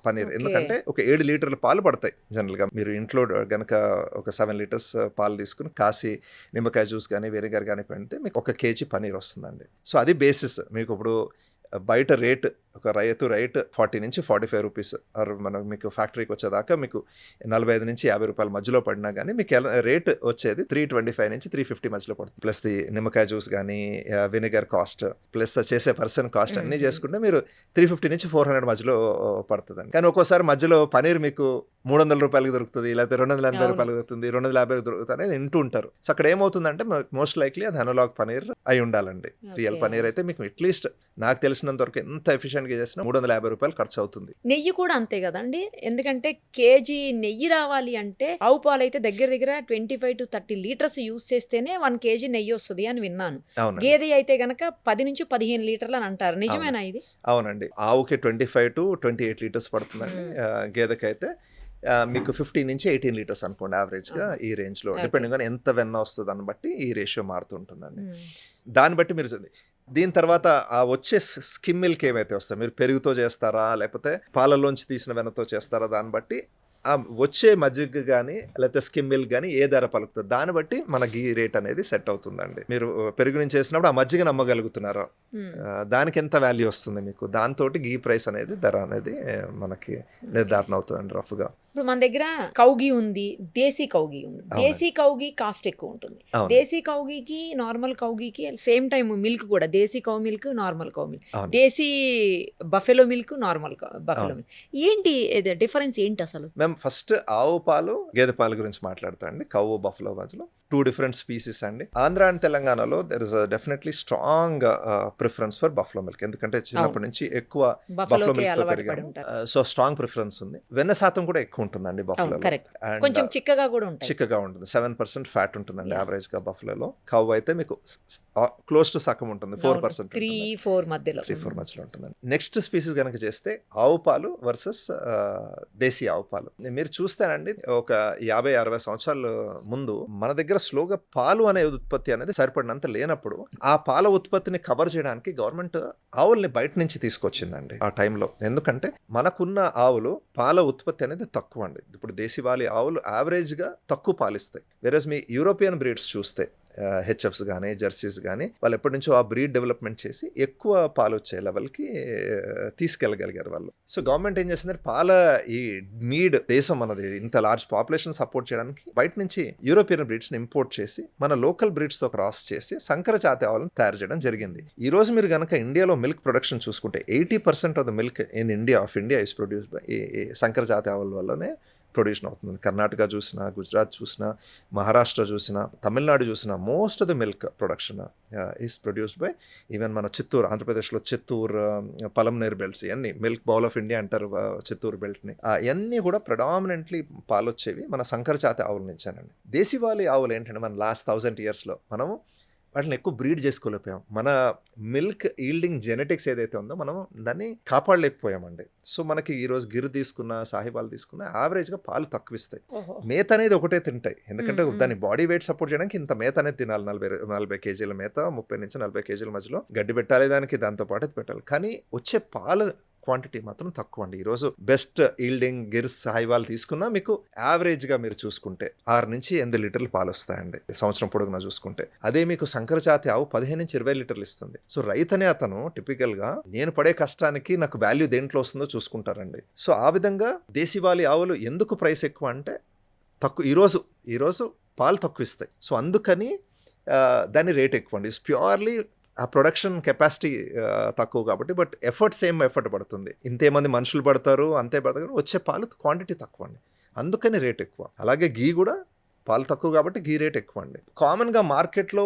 పన్నీర్. ఎందుకంటే ఒక 7 లీటర్ల పాలు పడతాయి జనరల్ గా. మీరు ఇంట్లో గనక ఒక 7 లీటర్స్ పాలు తీసుకుని కాసి నిమ్మకాయ జ్యూస్ కానీ వెనిగర్ కానీ పెడితే మీకు ఒక కేజీ పన్నీర్ వస్తుందండి. సో అది బేసిస్. మీకు ఇప్పుడు బయట రేట్ ఒక రైతు రైట్ 40 నుంచి 45 రూపీస్, ఆర్ మనం మీకు ఫ్యాక్టరీకి వచ్చేదాకా మీకు 45 నుంచి 50 రూపాయల మధ్యలో పడినా కానీ మీకు రేట్ వచ్చేది 325 నుంచి 350 మధ్యలో పడుతుంది. ప్లస్ ది నిమ్మకాయ జ్యూస్ కానీ వినిగర్ కాస్ట్ ప్లస్ చేసే పర్సన్ కాస్ట్ అన్నీ చేసుకుంటే మీరు 350 నుంచి 400 మధ్యలో పడుతుందండి. కానీ ఒక్కోసారి మధ్యలో పనీర్ మీకు 300 రూపాయలకి దొరుకుతుంది, లేకపోతే 280 రూపాయలకి దొరుకుతుంది, 250 దొరుకుతుంది అనేది వింటూ ఉంటారు. సో అక్కడ ఏమవుతుందంటే మోస్ట్ లైక్లీ అది అనలాగ్ పనీర్ అయి ఉండాలండి. రియల్ పనీర్ అయితే మీకు అట్లీస్ట్ నాకు తెలిసినంత వరకు ఎంత ఎఫిషియెంట్ గా చేసినా 350 రూపాయలు ఖర్చు అవుతుంది. నెయ్యి కూడా అంతే కదండి, ఎందుకంటే కేజీ నెయ్యి రావాలి అంటే ఆవు పాలు అయితే దగ్గర 25 to 30 లీటర్స్ యూస్ చేస్తేనే 1 కేజీ నెయ్యి వస్తుంది అని విన్నాను. గేదె అయితే గనక 10 నుంచి 15 లీటర్లు అని అంటారు, నిజమేనా ఇది? అవునండి, ఆవుకి 25 to 28 లీటర్స్ పడుతుందండి. గేదెకి అయితే మీకు 15 నుంచి 18 లీటర్స్ అనుకోండి యావరేజ్ గా. ఈ రేంజ్ లో డిపెండింగ్ ఆన్ ఎంత వెన్న వస్తుంది దాన్ని బట్టి ఈ రేషియో మారుతుంటుందండి. దాన్ని బట్టి మీరు దీని తర్వాత ఆ వచ్చే స్కిమ్ మిల్క్ ఏమైతే వస్తాయి, మీరు పెరుగుతో చేస్తారా లేకపోతే పాలలోంచి తీసిన వెన్నతో చేస్తారా, దాన్ని బట్టి ఆ వచ్చే మజ్జిగ కానీ లేకపోతే స్కిమ్ మిల్క్ కానీ ఏ ధర పలుకుతుంది దాన్ని బట్టి మన గీ రేట్ అనేది సెట్ అవుతుందండి. మీరు పెరుగు నుంచి చేసినప్పుడు ఆ మజ్జిగ నమ్మగలుగుతున్నారా, దానికి ఎంత వాల్యూ వస్తుంది మీకు, దాంతో గీ ప్రైస్ అనేది ధర అనేది మనకి నిర్ధారణ అవుతుందండి రఫ్గా. ఇప్పుడు మన దగ్గర కౌగి ఉంది, దేశీ కౌగి ఉంది. దేశీ కౌగి కాస్ట్ ఎక్కువ ఉంటుంది. దేశీ కౌగికి నార్మల్ కౌగికి సేమ్ టైం మిల్క్ కూడా desi cow milk, normal cow milk, desi buffalo milk, normal buffalo milk, ఏంటి డిఫరెన్స్ ఏంటి అసలు? మేము ఫస్ట్ ఆవు పాలు గేదె పాలు గురించి మాట్లాడతామండి. కౌ బఫెలో మధ్యలో 2 డిఫరెంట్ స్పీసీస్ అండి. ఆంధ్ర అండ్ తెలంగాణలో there is definitely strong preference for buffalo milk, ఎందుకంటే చిన్నప్పటి నుంచి ఎక్కువ బఫెలో మిల్క్ తో పెరిగాము. సో స్ట్రాంగ్ ప్రిఫరెన్స్ ఉంది. వెన్న శాతం కూడా ఎక్కువ ఉంటుందండి బఫెలో, కొంచెం చిక్కగా కూడా ఉంటుంది. చిక్కగా ఉంటుంది. 7% ఫ్యాట్ ఉంటుందండి యావరేజ్ గా బఫెలో. కౌ అయితే మీకు క్లోజ్ టు సగం ఉంటుంది, 4%, 3-4 మధ్యలో ఉంటుందండి. నెక్స్ట్ స్పీసీస్ కనుక చేస్తే ఆవు పాలు వర్సెస్ దేశీ ఆవు పాలు. మీరు చూస్తానండి ఒక 50-60 సంవత్సరాల ముందు మన దగ్గర స్లోగా పాలు అనే ఉత్పత్తి అనేది సరిపడినంత లేనప్పుడు ఆ పాల ఉత్పత్తిని కవర్ చేయడానికి గవర్నమెంట్ ఆవుల్ని బయట నుంచి తీసుకొచ్చిందండి ఆ టైంలో. ఎందుకంటే మనకున్న ఆవులు పాల ఉత్పత్తి అనేది తక్కువ అండి. ఇప్పుడు దేశీవాలి ఆవులు యావరేజ్ గా తక్కువ పాలిస్తాయి. వేరేస్ మీ యూరోపియన్ బ్రీడ్స్ చూస్తే హెచ్ఎఫ్స్ కానీ జెర్సీస్ కానీ వాళ్ళు ఎప్పటి నుంచో ఆ బ్రీడ్ డెవలప్మెంట్ చేసి ఎక్కువ పాలు వచ్చే లెవెల్కి తీసుకెళ్ళగలిగారు వాళ్ళు. సో గవర్నమెంట్ ఏం చేసిందంటే పాల ఈ నీడ్, దేశం మనది ఇంత లార్జ్ పాపులేషన్ సపోర్ట్ చేయడానికి బయట నుంచి యూరోపియన్ బ్రీడ్స్ని ఇంపోర్ట్ చేసి మన లోకల్ బ్రీడ్స్తో క్రాస్ చేసి సంకర జాతి ఆవులను తయారు చేయడం జరిగింది. ఈ రోజు మీరు కనుక ఇండియాలో మిల్క్ ప్రొడక్షన్ చూసుకుంటే 80% of the milk in India is produce by ఈ సంకర జాతి ఆవుల వల్లనే ప్రొడ్యూషన్ అవుతుంది. కర్ణాటక చూసినా, గుజరాత్ చూసినా, మహారాష్ట్ర చూసినా, తమిళనాడు చూసినా most of the milk production is produced by even మన చిత్తూరు, ఆంధ్రప్రదేశ్లో చిత్తూరు, పలంనేర్ బెల్ట్స్, ఇవన్నీ మిల్క్ బౌల్ ఆఫ్ ఇండియా అంటారు చిత్తూరు బెల్ట్ని. ఇవన్నీ కూడా ప్రొడామినెంట్లీ పాలు వచ్చేవి మన సంకర జాతి ఆవుల నుంచేనండి. దేశీవాలి ఆవులు ఏంటంటే మన లాస్ట్ 1000 yearsలో మనము వాటిని ఎక్కువ బ్రీడ్ చేసుకోలేకపోయాం. మన మిల్క్ ఈల్డింగ్ జెనెటిక్స్ ఏదైతే ఉందో మనం దాన్ని కాపాడలేకపోయామండి. సో మనకి ఈరోజు గిర్ తీసుకున్న, సాహిబాలు తీసుకున్న యావరేజ్గా పాలు తక్కువ ఇస్తాయి. మేత అనేది ఒకటే తింటాయి, ఎందుకంటే దాని బాడీ వెయిట్ సపోర్ట్ చేయడానికి ఇంత మేత అనేది తినాలి. 40 కేజీల మేత, 30 నుంచి 40 కేజీల మధ్యలో గడ్డి పెట్టాలి దానికి, దాంతో పాటు అది పెట్టాలి. కానీ వచ్చే పాల క్వాంటిటీ మాత్రం తక్కువ అండి. ఈరోజు బెస్ట్ ఈల్డింగ్ గిర్స్ హైవాల్ తీసుకున్నా మీకు యావరేజ్గా మీరు చూసుకుంటే 6 నుంచి 8 లీటర్లు పాలు వస్తాయండి సంవత్సరం పొడుగునా చూసుకుంటే. అదే మీకు సంకర జాతి ఆవు 15 నుంచి 20 లీటర్లు ఇస్తుంది. సో రైతనే అతను టిపికల్గా నేను పడే కష్టానికి నాకు వాల్యూ దేంట్లో వస్తుందో చూసుకుంటారండి. సో ఆ విధంగా దేశీవాలి ఆవులు ఎందుకు ప్రైస్ ఎక్కువ అంటే తక్కువ, ఈరోజు పాలు తక్కువ ఇస్తాయి. సో అందుకని దాని రేట్ ఎక్కువ అండి. ఇట్స్ ప్యూర్లీ ఆ ప్రొడక్షన్ కెపాసిటీ తక్కువ కాబట్టి, బట్ సేమ్ ఎఫర్ట్ పడుతుంది. ఇంతేమంది మనుషులు పడతారు, అంతే పడతారు, వచ్చే పాలు క్వాంటిటీ తక్కువ అండి, అందుకని రేట్ ఎక్కువ. అలాగే గీ కూడా పాలు తక్కువ కాబట్టి గీ రేట్ ఎక్కువ అండి. కామన్గా మార్కెట్లో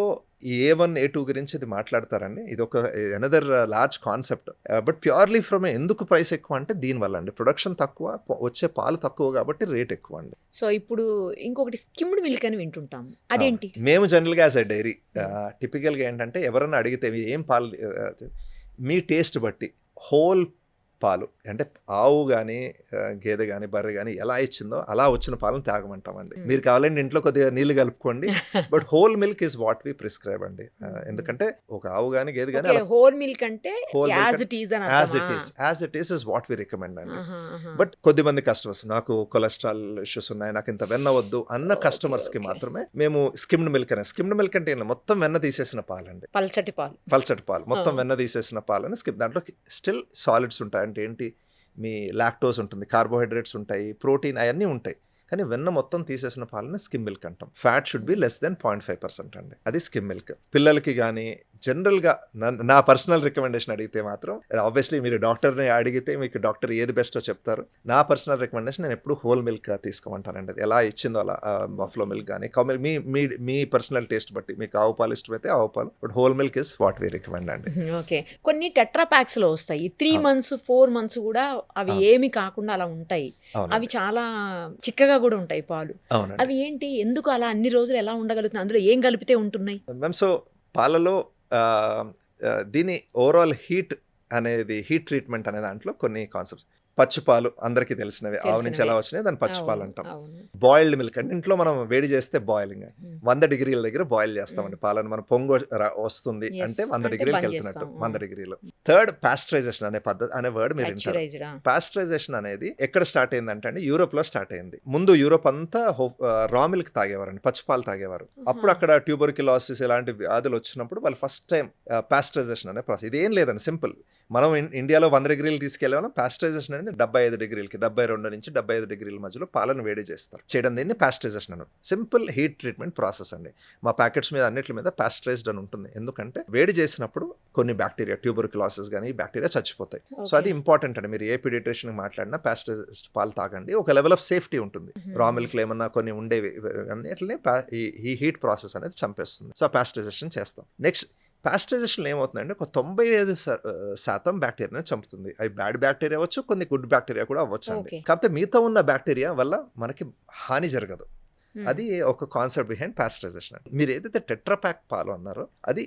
ఈ A1 A2 గురించి ఇది మాట్లాడతారండి, ఇది ఒక another large concept. But purely from ఎందుకు ప్రైస్ ఎక్కువ అంటే దీనివల్ల అండి, ప్రొడక్షన్ తక్కువ, వచ్చే పాలు తక్కువ కాబట్టి రేట్ ఎక్కువ అండి. సో ఇప్పుడు ఇంకొకటి స్కిమ్డ్ మిల్క్ అని వింటుంటాం, అదేంటి? మేము జనరల్గా యాజ్ ఎ డైరీ టిపికల్గా ఏంటంటే ఎవరైనా అడిగితే ఏం పాలు, మీ టేస్ట్ బట్టి హోల్ పాలు అంటే ఆవు కానీ గేదె కానీ బర్రె కానీ ఎలా ఇచ్చిందో అలా వచ్చిన పాలను తాగమంటామండి. మీరు కావాలంటే ఇంట్లో కొద్దిగా నీళ్లు కలుపుకోండి, but whole milk is what we prescribe అండి. ఎందుకంటే ఒక ఆవు కానీ గేదె కానీ హోల్ మిల్క్ అంటే as it is is what we recommend అండి. బట్ కొద్దిమంది కస్టమర్స్ నాకు కొలెస్ట్రాల్ ఇష్యూస్ ఉన్నాయి, నాకు ఇంత వెన్న వద్దు అన్న కస్టమర్స్ కి మాత్రమే మేము స్కిమ్డ్ మిల్క్ అంటే మొత్తం వెన్న తీసేసిన పాలండి, పల్చటి పాలు మొత్తం వెన్న తీసేసిన పాలని స్కిమ్. దాంట్లో స్టిల్ సాలిడ్స్ ఉంటాయి, అంటే ఏంటి, మీ లాక్టోస్ ఉంటుంది, కార్బోహైడ్రేట్స్ ఉంటాయి, ప్రోటీన్ అవన్నీ ఉంటాయి, కానీ వెన్న మొత్తం తీసేసిన పాలని స్కిమ్ మిల్క్ అంటాం. Fat should be less than 0.5% అండి, అది స్కిమ్ మిల్క్. పిల్లలకి కానీ జనరల్గా నా పర్సనల్ రికమెండేషన్ అడిగితే మాత్రం, ఆబ్వియస్లీ మీరు డాక్టర్ని అడిగితే మీకు డాక్టర్ ఏది బెస్టో చెప్తారు. నా పర్సనల్ రికమెండేషన్ నేను ఎప్పుడు హోల్ మిల్క్ తీసుకోమంటానండి. అది ఎలా ఇచ్చిందో అలా, బఫ్లో మిల్క్ కానీ కౌ మిల్క్, మీ పర్సనల్ టేస్ట్ బట్టి, మీకు ఆవు పాలు ఇష్టమైతే ఆవు పాలు, but whole milk is what we recommend అండి. ఓకే, కొన్ని టెట్రా ప్యాక్స్ లో వస్తాయి 3 months 4 months కూడా, అవి ఏమి కాకుండా అలా ఉంటాయి, అవి చాలా చిక్కగా కూడా ఉంటాయి పాలు. అవి ఏంటి, ఎందుకు అలా అన్ని రోజులు ఎలా ఉండగలుగుతుంది, అందులో ఏం కలిపితే ఉంటున్నాయి మ్యామ్? సో పాలలో దీని ఓవరాల్ హీట్ ట్రీట్మెంట్ అనే దాంట్లో కొన్ని కాన్సెప్ట్స్. పచ్చిపాలు అందరికీ తెలిసినవి, ఆవు నుంచి ఎలా వచ్చినాయి దాన్ని పచ్చిపాలు అంటాం. బాయిల్డ్ మిల్క్ అంటే ఇంట్లో మనం వేడి చేస్తే బాయిలింగ్ 100 degrees దగ్గర బాయిల్ చేస్తామండి పాలను. మనం పొంగు వస్తుంది అంటే 100 degrees వెళ్తున్నట్టు, 100 degrees. థర్డ్ పాస్టరైజేషన్ అనే పద్ధతి అనే వర్డ్ మీరు వింటారు. పాస్టరైజేషన్ అనేది ఎక్కడ స్టార్ట్ అయిందంటే అండి, యూరోప్ లో స్టార్ట్ అయింది. ముందు యూరోప్ అంతా రా మిల్క్ తాగేవారండి, పచ్చిపాలు తాగేవారు. అప్పుడు అక్కడ ట్యూబర్క్యులోసిస్ ఇలాంటి వ్యాధులు వచ్చినప్పుడు వాళ్ళు ఫస్ట్ టైం పాస్టరైజేషన్ అనే ప్రాసెస్. ఇదేం లేదండి, సింపుల్. మనం ఇండియాలో 100 degrees తీసుకెళ్ళాం. పాస్టరైజేషన్ అనేది 75 degrees 72 నుంచి 75 degrees మధ్యలో పాలను వేడి చేస్తారు. చేయడం దీన్ని పాస్టరైజేషన్ అన్నారు. సింపుల్ హీట్ ట్రీట్మెంట్ ప్రాసెస్ అండి. మా ప్యాకెట్స్ మీద అన్నిటి మీద పాస్టరైజ్డ్ అని ఉంటుంది, ఎందుకంటే వేడి చేసినప్పుడు కొన్ని బ్యాక్టీరియా, ట్యూబర్క్యులోసిస్ కానీ ఈ బ్యాక్టీరియా చచ్చిపోతాయి. సో అది ఇంపార్టెంట్ అండి. మీరు ఏ పీడియాట్రిషియన్ మాట్లాడినా పాస్టరైజ్డ్ పాలు తాగండి, ఒక లెవెల్ ఆఫ్ సేఫ్టీ ఉంటుంది. రా మిల్క్లో ఏమన్నా కొన్ని ఉండేవి అన్నిటిని ఈ హీట్ ప్రాసెస్ అనేది చంపేస్తుంది. సో పాస్టరైజేషన్ చేస్తాం. నెక్స్ట్, పాస్టరైజేషన్ ఏమవుతుందంటే ఒక 95% బ్యాక్టీరియాని చంపుతుంది. అవి బ్యాడ్ బ్యాక్టీరియా అవ్వచ్చు, కొన్ని గుడ్ బ్యాక్టీరియా కూడా అవ్వచ్చు అండి. కాకపోతే మిగతా ఉన్న బ్యాక్టీరియా వల్ల మనకి హాని జరగదు. అది ఒక కాన్సెప్ట్ బిహైండ్ పాస్టరైజేషన్ అండి. మీరు ఏదైతే టెట్రాప్యాక్ పాలు అన్నారో అది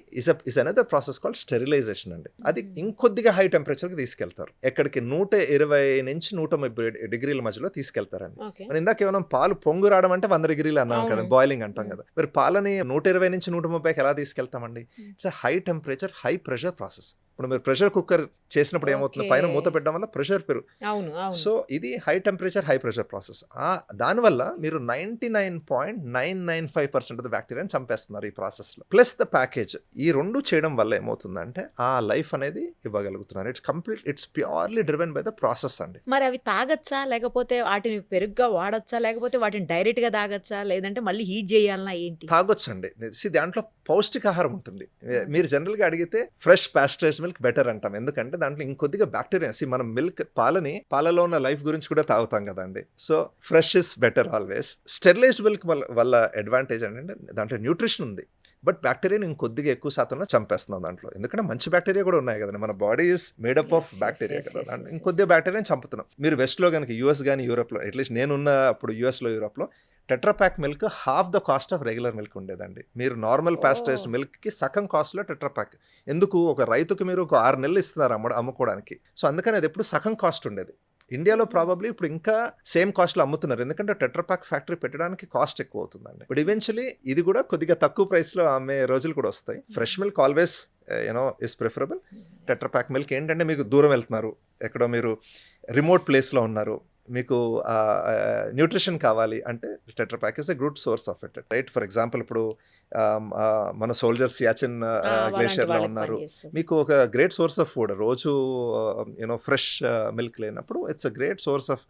is another process called sterilization అండి. అది ఇంకొద్దిగా హై టెంపరేచర్కి తీసుకెళ్తారు. ఎక్కడికి 120 నుంచి 130 degrees మధ్యలో తీసుకెళ్తారండి. మరి ఇందాక ఏమైనా పాలు పొంగు రావడం అంటే 100 degrees అన్నాం కదా, బాయిలింగ్ అంటాం కదా. మరి పాలని 120 నుంచి 130కి ఎలా తీసుకెళ్తామండి? It's high temperature high pressure process. ఇప్పుడు మీరు ప్రెషర్ కుక్కర్ చేసినప్పుడు ఏమవుతుంది, పైన మూత పెట్టడం వల్ల ప్రెషర్ సో ఇది high temperature high pressure process. దానివల్ల మీరు 99.995% ఆఫ్ ద బ్యాక్టీరియాని చంపేస్తున్నారు ఈ ప్రాసెస్లో. ప్లస్ ద ప్యాకేజ్, ఈ రెండు చేయడం వల్ల ఏమవుతుందంటే ఆ లైఫ్ అనేది ఇవ్వగలుగుతున్నారు. It's purely driven by the process అండి. మరి అవి తాగచ్చా, లేకపోతే వాటిని పెరుగుగా వాడచ్చా, లేకపోతే వాటిని డైరెక్ట్ గా తాగచ్చా, లేదంటే మళ్ళీ హీట్ చేయాలన్నా ఏంటి? తాగొచ్చండి. దాంట్లో పౌష్టికాహారం ఉంటుంది. మీరు జనరల్ గా అడిగితే ఫ్రెష్ పాస్టరైజ్డ్ మిల్క్ బెటర్ అంటాం, ఎందుకంటే దాంట్లో ఇంకొద్దిగా బ్యాక్టీరియా, మనం మిల్క్ పాలలో ఉన్న లైఫ్ గురించి కూడా తాగుతాం కదండి. So fresh is better always. Sterilised milk వల్ల అడ్వాంటేజ్ ఏంటంటే దాంట్లో న్యూట్రిషన్ ఉంది, బట్ బ్యాక్టీరియాని ఇంకొద్దిగా ఎక్కువ శాతంలో చంపేస్తున్నాం దాంట్లో. ఎందుకంటే మంచి బ్యాక్టీరియా కూడా ఉన్నాయి కదండి, మన body is made up of bacteria కదా. ఇంకొద్దిగా బ్యాక్టీరియాని చంపుతున్నాం. మీరు వెస్ట్లో కనుక యూఎస్ కానీ యూరోప్లో, అట్లీస్ట్ నేనున్న అప్పుడు యూఎస్లో యూరోప్లో Tetra Pak milk half the cost of regular milk ఉండేదండి. మీరు నార్మల్ పాస్టరైజ్డ్ మిల్క్కి సగం కాస్ట్లో టెట్రాప్యాక్. ఎందుకు, ఒక రైతుకి మీరు ఒక 6 నెలలు ఇస్తున్నారు అమ్ముకోవడానికి. సో అందుకని అది ఎప్పుడు సగం కాస్ట్ ఉండేది. ఇండియాలో ప్రాబబ్లీ ఇప్పుడు ఇంకా సేమ్ కాస్ట్లో అమ్ముతున్నారు, ఎందుకంటే టెట్రాప్యాక్ ఫ్యాక్టరీ పెట్టడానికి కాస్ట్ ఎక్కువ అవుతుందండి. బట్ ఈవెన్చువలీ ఇది కూడా కొద్దిగా తక్కువ ప్రైస్లో అమ్మే రోజులు కూడా వస్తాయి. Fresh milk always is preferable. Tetra Pak milk ఏంటంటే మీకు దూరం వెళ్తున్నారు, ఎక్కడో మీరు రిమోట్ ప్లేస్లో ఉన్నారు, మీకు న్యూట్రిషన్ కావాలి అంటే Tetra Pak is a good source of it, right? For example ఇప్పుడు మన సోల్జర్స్ సియాచిన్ గ్లేషియర్లో ఉన్నారు, మీకు ఒక గ్రేట్ సోర్స్ ఆఫ్ ఫుడ్. రోజు ఫ్రెష్ మిల్క్ లేనప్పుడు it's a great source of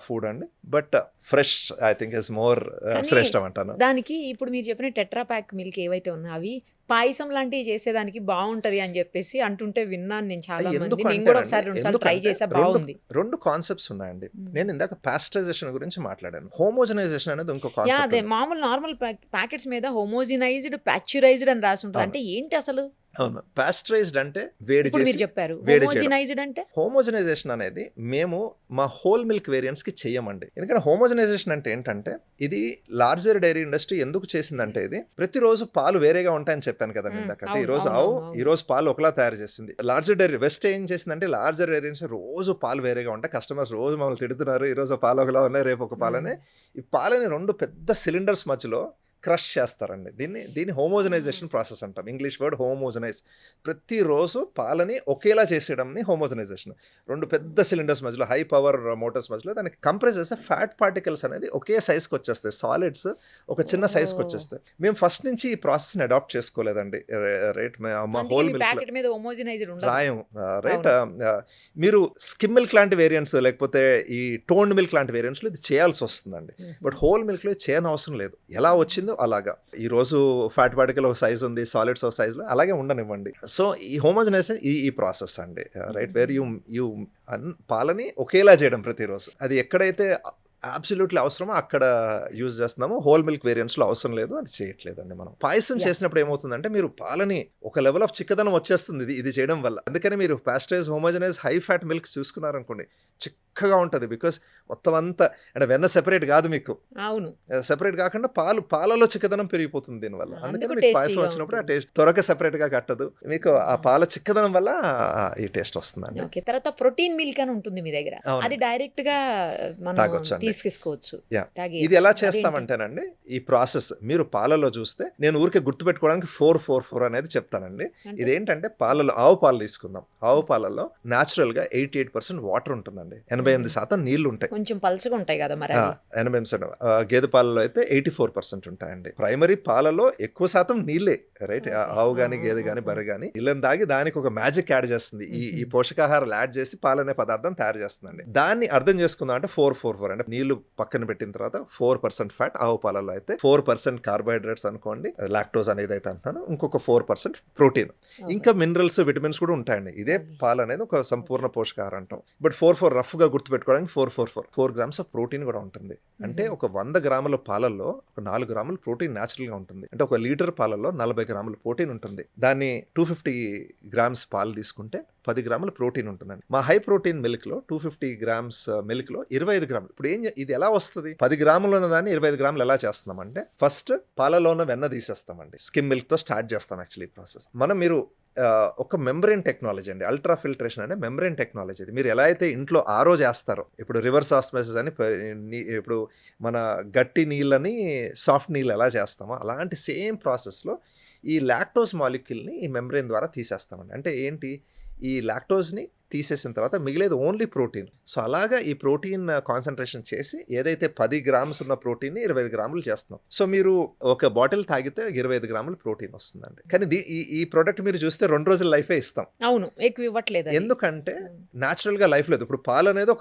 food అండి. But fresh I think is more కానీ శ్రేష్టం అంటాను. దానికి ఇప్పుడు మీరు చెప్పిన టెట్రా ప్యాక్ మిల్క్ ఏవైతే ఉన్నాయో అవి పాయసం లాంటివి చేసేదానికి బాగుంటది అని చెప్పేసి అంటుంటే విన్నాను నేను చాలా మంది. ఎందుకు నేను కూడా అంటారండి, ఒకసారి 2 సార్లు ట్రై ఎందుకంటే చేసా, బాగుంది. రెండు కాన్సెప్ట్స్ ఉన్నాయండి. మ్మ్. నేను ఇందాక పాస్టరైజేషన్ గురించి మాట్లాడాను. హోమోజనైజేషన్ అనేది ఇంకో యా కాన్సెప్ట్. అదే మామూలు నార్మల్ ప్యాకెట్స్ మీద హోమోజినైజ్డ్ ప్యాచ్యురైజ్డ్ అని రాసి ఉంటుంది. అవును. అంటే ఏంటి అసలు? అవును, పాస్టరైజ్డ్ అంటే వేడి ఇప్పుడు మీరు చేసి చెప్పారు వేడి చేయడం. హోమోజినైజ్డ్ అంటే హోమోజనైజేషన్ అనేది మేము మా హోల్ మిల్క్ వేరియంట్స్ కి చెయ్యమండి. ఎందుకంటే హోమోజనైజేషన్ అంటే ఏంటంటే ఇది లార్జర్ డైరీ ఇండస్ట్రీ ఎందుకు చేసిందంటే ఇది ప్రతిరోజు పాలు వేరేగా ఉంటాయని చెప్పాను కదా ఇందాక. అంటే అవును, ఈ రోజు అవును, ఆవు అవును. ఈ రోజు పాలు ఒకలా తయారు చేసింది. లార్జర్ డైరీ వెస్ట్ ఏం చేసిందంటే లార్జర్ డైరీ రోజు పాలు వేరేగా ఉంటాయి. కస్టమర్స్ రోజు మమ్మల్ని తిడుతున్నారు, ఈ రోజు పాలు ఒకలా ఉన్నాయి, రేపు ఒక పాలనే. ఈ పాలని 2 పెద్ద సిలిండర్స్ మధ్యలో క్రష్ చేస్తారండి. దీన్ని హోమోజనైజేషన్ ప్రాసెస్ అంటాం. English word homogenize. ప్రతిరోజు పాలని ఒకేలా చేసేయడంని హోమోజనైజేషన్. 2 పెద్ద సిలిండర్స్ మధ్యలో హై పవర్ మోటార్స్ మధ్యలో దానికి కంప్రెస్ చేస్తే ఫ్యాట్ పార్టికల్స్ అనేది ఒకే సైజ్కి వచ్చేస్తాయి. సాలిడ్స్ ఒక చిన్న సైజ్కి వచ్చేస్తాయి. మేము ఫస్ట్ నుంచి ఈ ప్రాసెస్ని అడాప్ట్ చేసుకోలేదండి. రైట్, మా హోల్ మిల్క్ ప్యాకెట్ మీద హోమోజినైజ్డ్ ఉండదు. రాయం. రైట్, మీరు స్కిమ్ మిల్క్ లాంటి వేరియంట్స్ లేకపోతే ఈ టోన్డ్ మిల్క్ లాంటి వేరియంట్స్లో ఇది చేయాల్సి వస్తుందండి. బట్ హోల్ మిల్క్లో చేయని అవసరం లేదు. ఎలా వచ్చిందో అలాగా ఈ రోజు ఫ్యాట్ పార్టికల్ ఒక సైజ్ ఉంది, సాలిడ్స్ ఒక సైజ్ లో అలాగే ఉండనివ్వండి. సో ఈ హోమోజనైజేషన్ ఈ ప్రాసెస్ అండి. రైట్, వేర్ యూ పాలని ఒకేలా చేయడం ప్రతిరోజు. అది ఎక్కడైతే అబ్సల్యూట్లీ అవసరమో అక్కడ యూజ్ చేస్తున్నాము. హోల్ మిల్క్ వేరియంట్స్లో అవసరం లేదు, అది చేయట్లేదండి. మనం పాయసం చేసినప్పుడు ఏమవుతుందంటే మీరు పాలని ఒక లెవెల్ ఆఫ్ చిక్కదనం వచ్చేస్తుంది ఇది చేయడం వల్ల. అందుకని మీరు పాస్టరైజ్ హోమోజనైజ్ హై ఫ్యాట్ మిల్క్ చూసుకున్నారనుకోండి చిక్కగా ఉంటుంది. బికాస్ మొత్తం అంతా అంటే వెన్న సెపరేట్ కాదు, మీకు అవును, సెపరేట్ కాకుండా పాలలో చిక్కదనం పెరిగిపోతుంది దీనివల్ల. అందుకని అందుకు మీకు పాయసం టేస్టీగా వచ్చినప్పుడు ఆ ఉంటుంది. టేస్ట్ త్వరగా సెపరేట్ గా కట్టదు, మీకు ఆ పాల చిక్కదనం వల్ల ఈ టేస్ట్ వస్తుందండి. ఓకే. తర్వాత ప్రోటీన్ మిల్క్ అని ఉంటుంది మీ దగ్గర. అవును. అది డైరెక్ట్ గా మనం తాగొచ్చండి. తీసుకోవచ్చు. యా. తాగేయచ్చు. ఇది ఎలా అదేంటి? చేస్తామంటేనండి, ఈ ప్రాసెస్ మీరు పాలలో చూస్తే నేను ఊరికే గుర్తుపెట్టుకోవడానికి 444 అనేది చెప్తానండి. అంటే? ఇదేంటంటే పాలలో ఆవు పాలు తీసుకుందాం. ఆవు పాలలో న్యాచురల్ గా 88% వాటర్ ఉంటుందండి, 88% నీళ్లు ఉంటాయి. కొంచెం పల్చగా ఉంటాయి కదా మరి అవి. 88%. గేదె పాలలో అయితే 84% ఉంటాయండి. ప్రైమరీ పాలలో ఎక్కువ శాతం నీళ్ళే. Right, Okay. ఆవు గాని గేదె గాని బర్రె గాని ఇళ్ళని దాగి దానికి ఒక మ్యాజిక్ యాడ్ చేస్తుంది. ఈ పోషకాహారాలు యాడ్ చేసి పాలనే పదార్థం తయారు చేస్తుందండి. దాన్ని అర్థం చేసుకుందాం అంటే 444 అంటే నీళ్లు పక్కన పెట్టిన తర్వాత 4% ఫ్యాట్ ఆవు పాలలో అయితే 4% కార్బోహైడ్రేట్స్ అనుకోండి, లాక్టోజ్ అనేది అయితే అంటున్నాను, ఇంకొక 4% ప్రోటీన్, ఇంకా మినరల్స్ విటమిన్స్ కూడా ఉంటాయండి. ఇదే పాలు అనేది ఒక సంపూర్ణ పోషకాహారం అంటాం. బట్ 44 రఫ్ గా గుర్తుపెట్టుకోవడానికి 4 గ్రామ్స్ ఆఫ్ ప్రోటీన్ కూడా ఉంటుంది. అంటే ఒక 100 గ్రాముల పాలల్లో ఒక 4 గ్రాముల ప్రోటీన్ న్యాచురల్ గా ఉంటుంది. అంటే ఒక లీటర్ పాలల్లో 40 గ్రాముల ప్రోటీన్ ఉంటుంది. దాన్ని 250 గ్రామ్స్ పాలు తీసుకుంటే 10 గ్రాముల ప్రోటీన్ ఉంటుందండి. మా హై ప్రోటీన్ మిల్క్ లో 250 గ్రామ్స్ మిల్క్ లో 25 గ్రాములు. ఇప్పుడు ఇది ఎలా వస్తుంది? 10 గ్రాములు ఉన్న దాన్ని 25 గ్రాములు ఎలా చేస్తున్నామంటే ఫస్ట్ పాలలో ఉన్న వెన్న తీసేస్తామండి. స్కిమ్ మిల్క్ తో స్టార్ట్ చేస్తాం యాక్చువల్లీ ప్రాసెస్. మీరు ఒక మెంబ్రెయిన్ టెక్నాలజీ అండి, అల్ట్రా ఫిల్టరేషన్ అనే మెంబ్రెయిన్ టెక్నాలజీ. ఇది మీరు ఎలా అయితే ఇంట్లో ఆరో చేస్తారో, ఇప్పుడు రివర్స్ ఆస్మోసిస్ అని ఇప్పుడు మన గట్టి నీళ్ళని సాఫ్ట్ నీళ్ళు ఎలా చేస్తామో అలాంటి సేమ్ ప్రాసెస్లో ఈ లాక్టోజ్ మాలిక్యూల్ని ఈ మెంబ్రెయిన్ ద్వారా తీసేస్తామండి. అంటే ఏంటి, ఈ లాక్టోజ్ని తీసేసిన తర్వాత మిగిలేదు ఓన్లీ ప్రోటీన్. సో అలాగా ఈ ప్రోటీన్ కాన్సన్ట్రేషన్ చేసి ఏదైతే 10 గ్రామ్స్ ఉన్న ప్రోటీన్ని 25 గ్రాములు చేస్తున్నాం. సో మీరు ఒక బాటిల్ తాగితే 25 గ్రాములు ప్రోటీన్ వస్తుందండి. కానీ ఈ ప్రోడక్ట్ మీరు చూస్తే 2 రోజుల లైఫే ఇస్తాం. అవును, ఎక్కువ ఇవ్వట్లేదు అది. ఎందుకంటే న్యాచురల్ గా లైఫ్ లేదు. ఇప్పుడు పాలు అనేది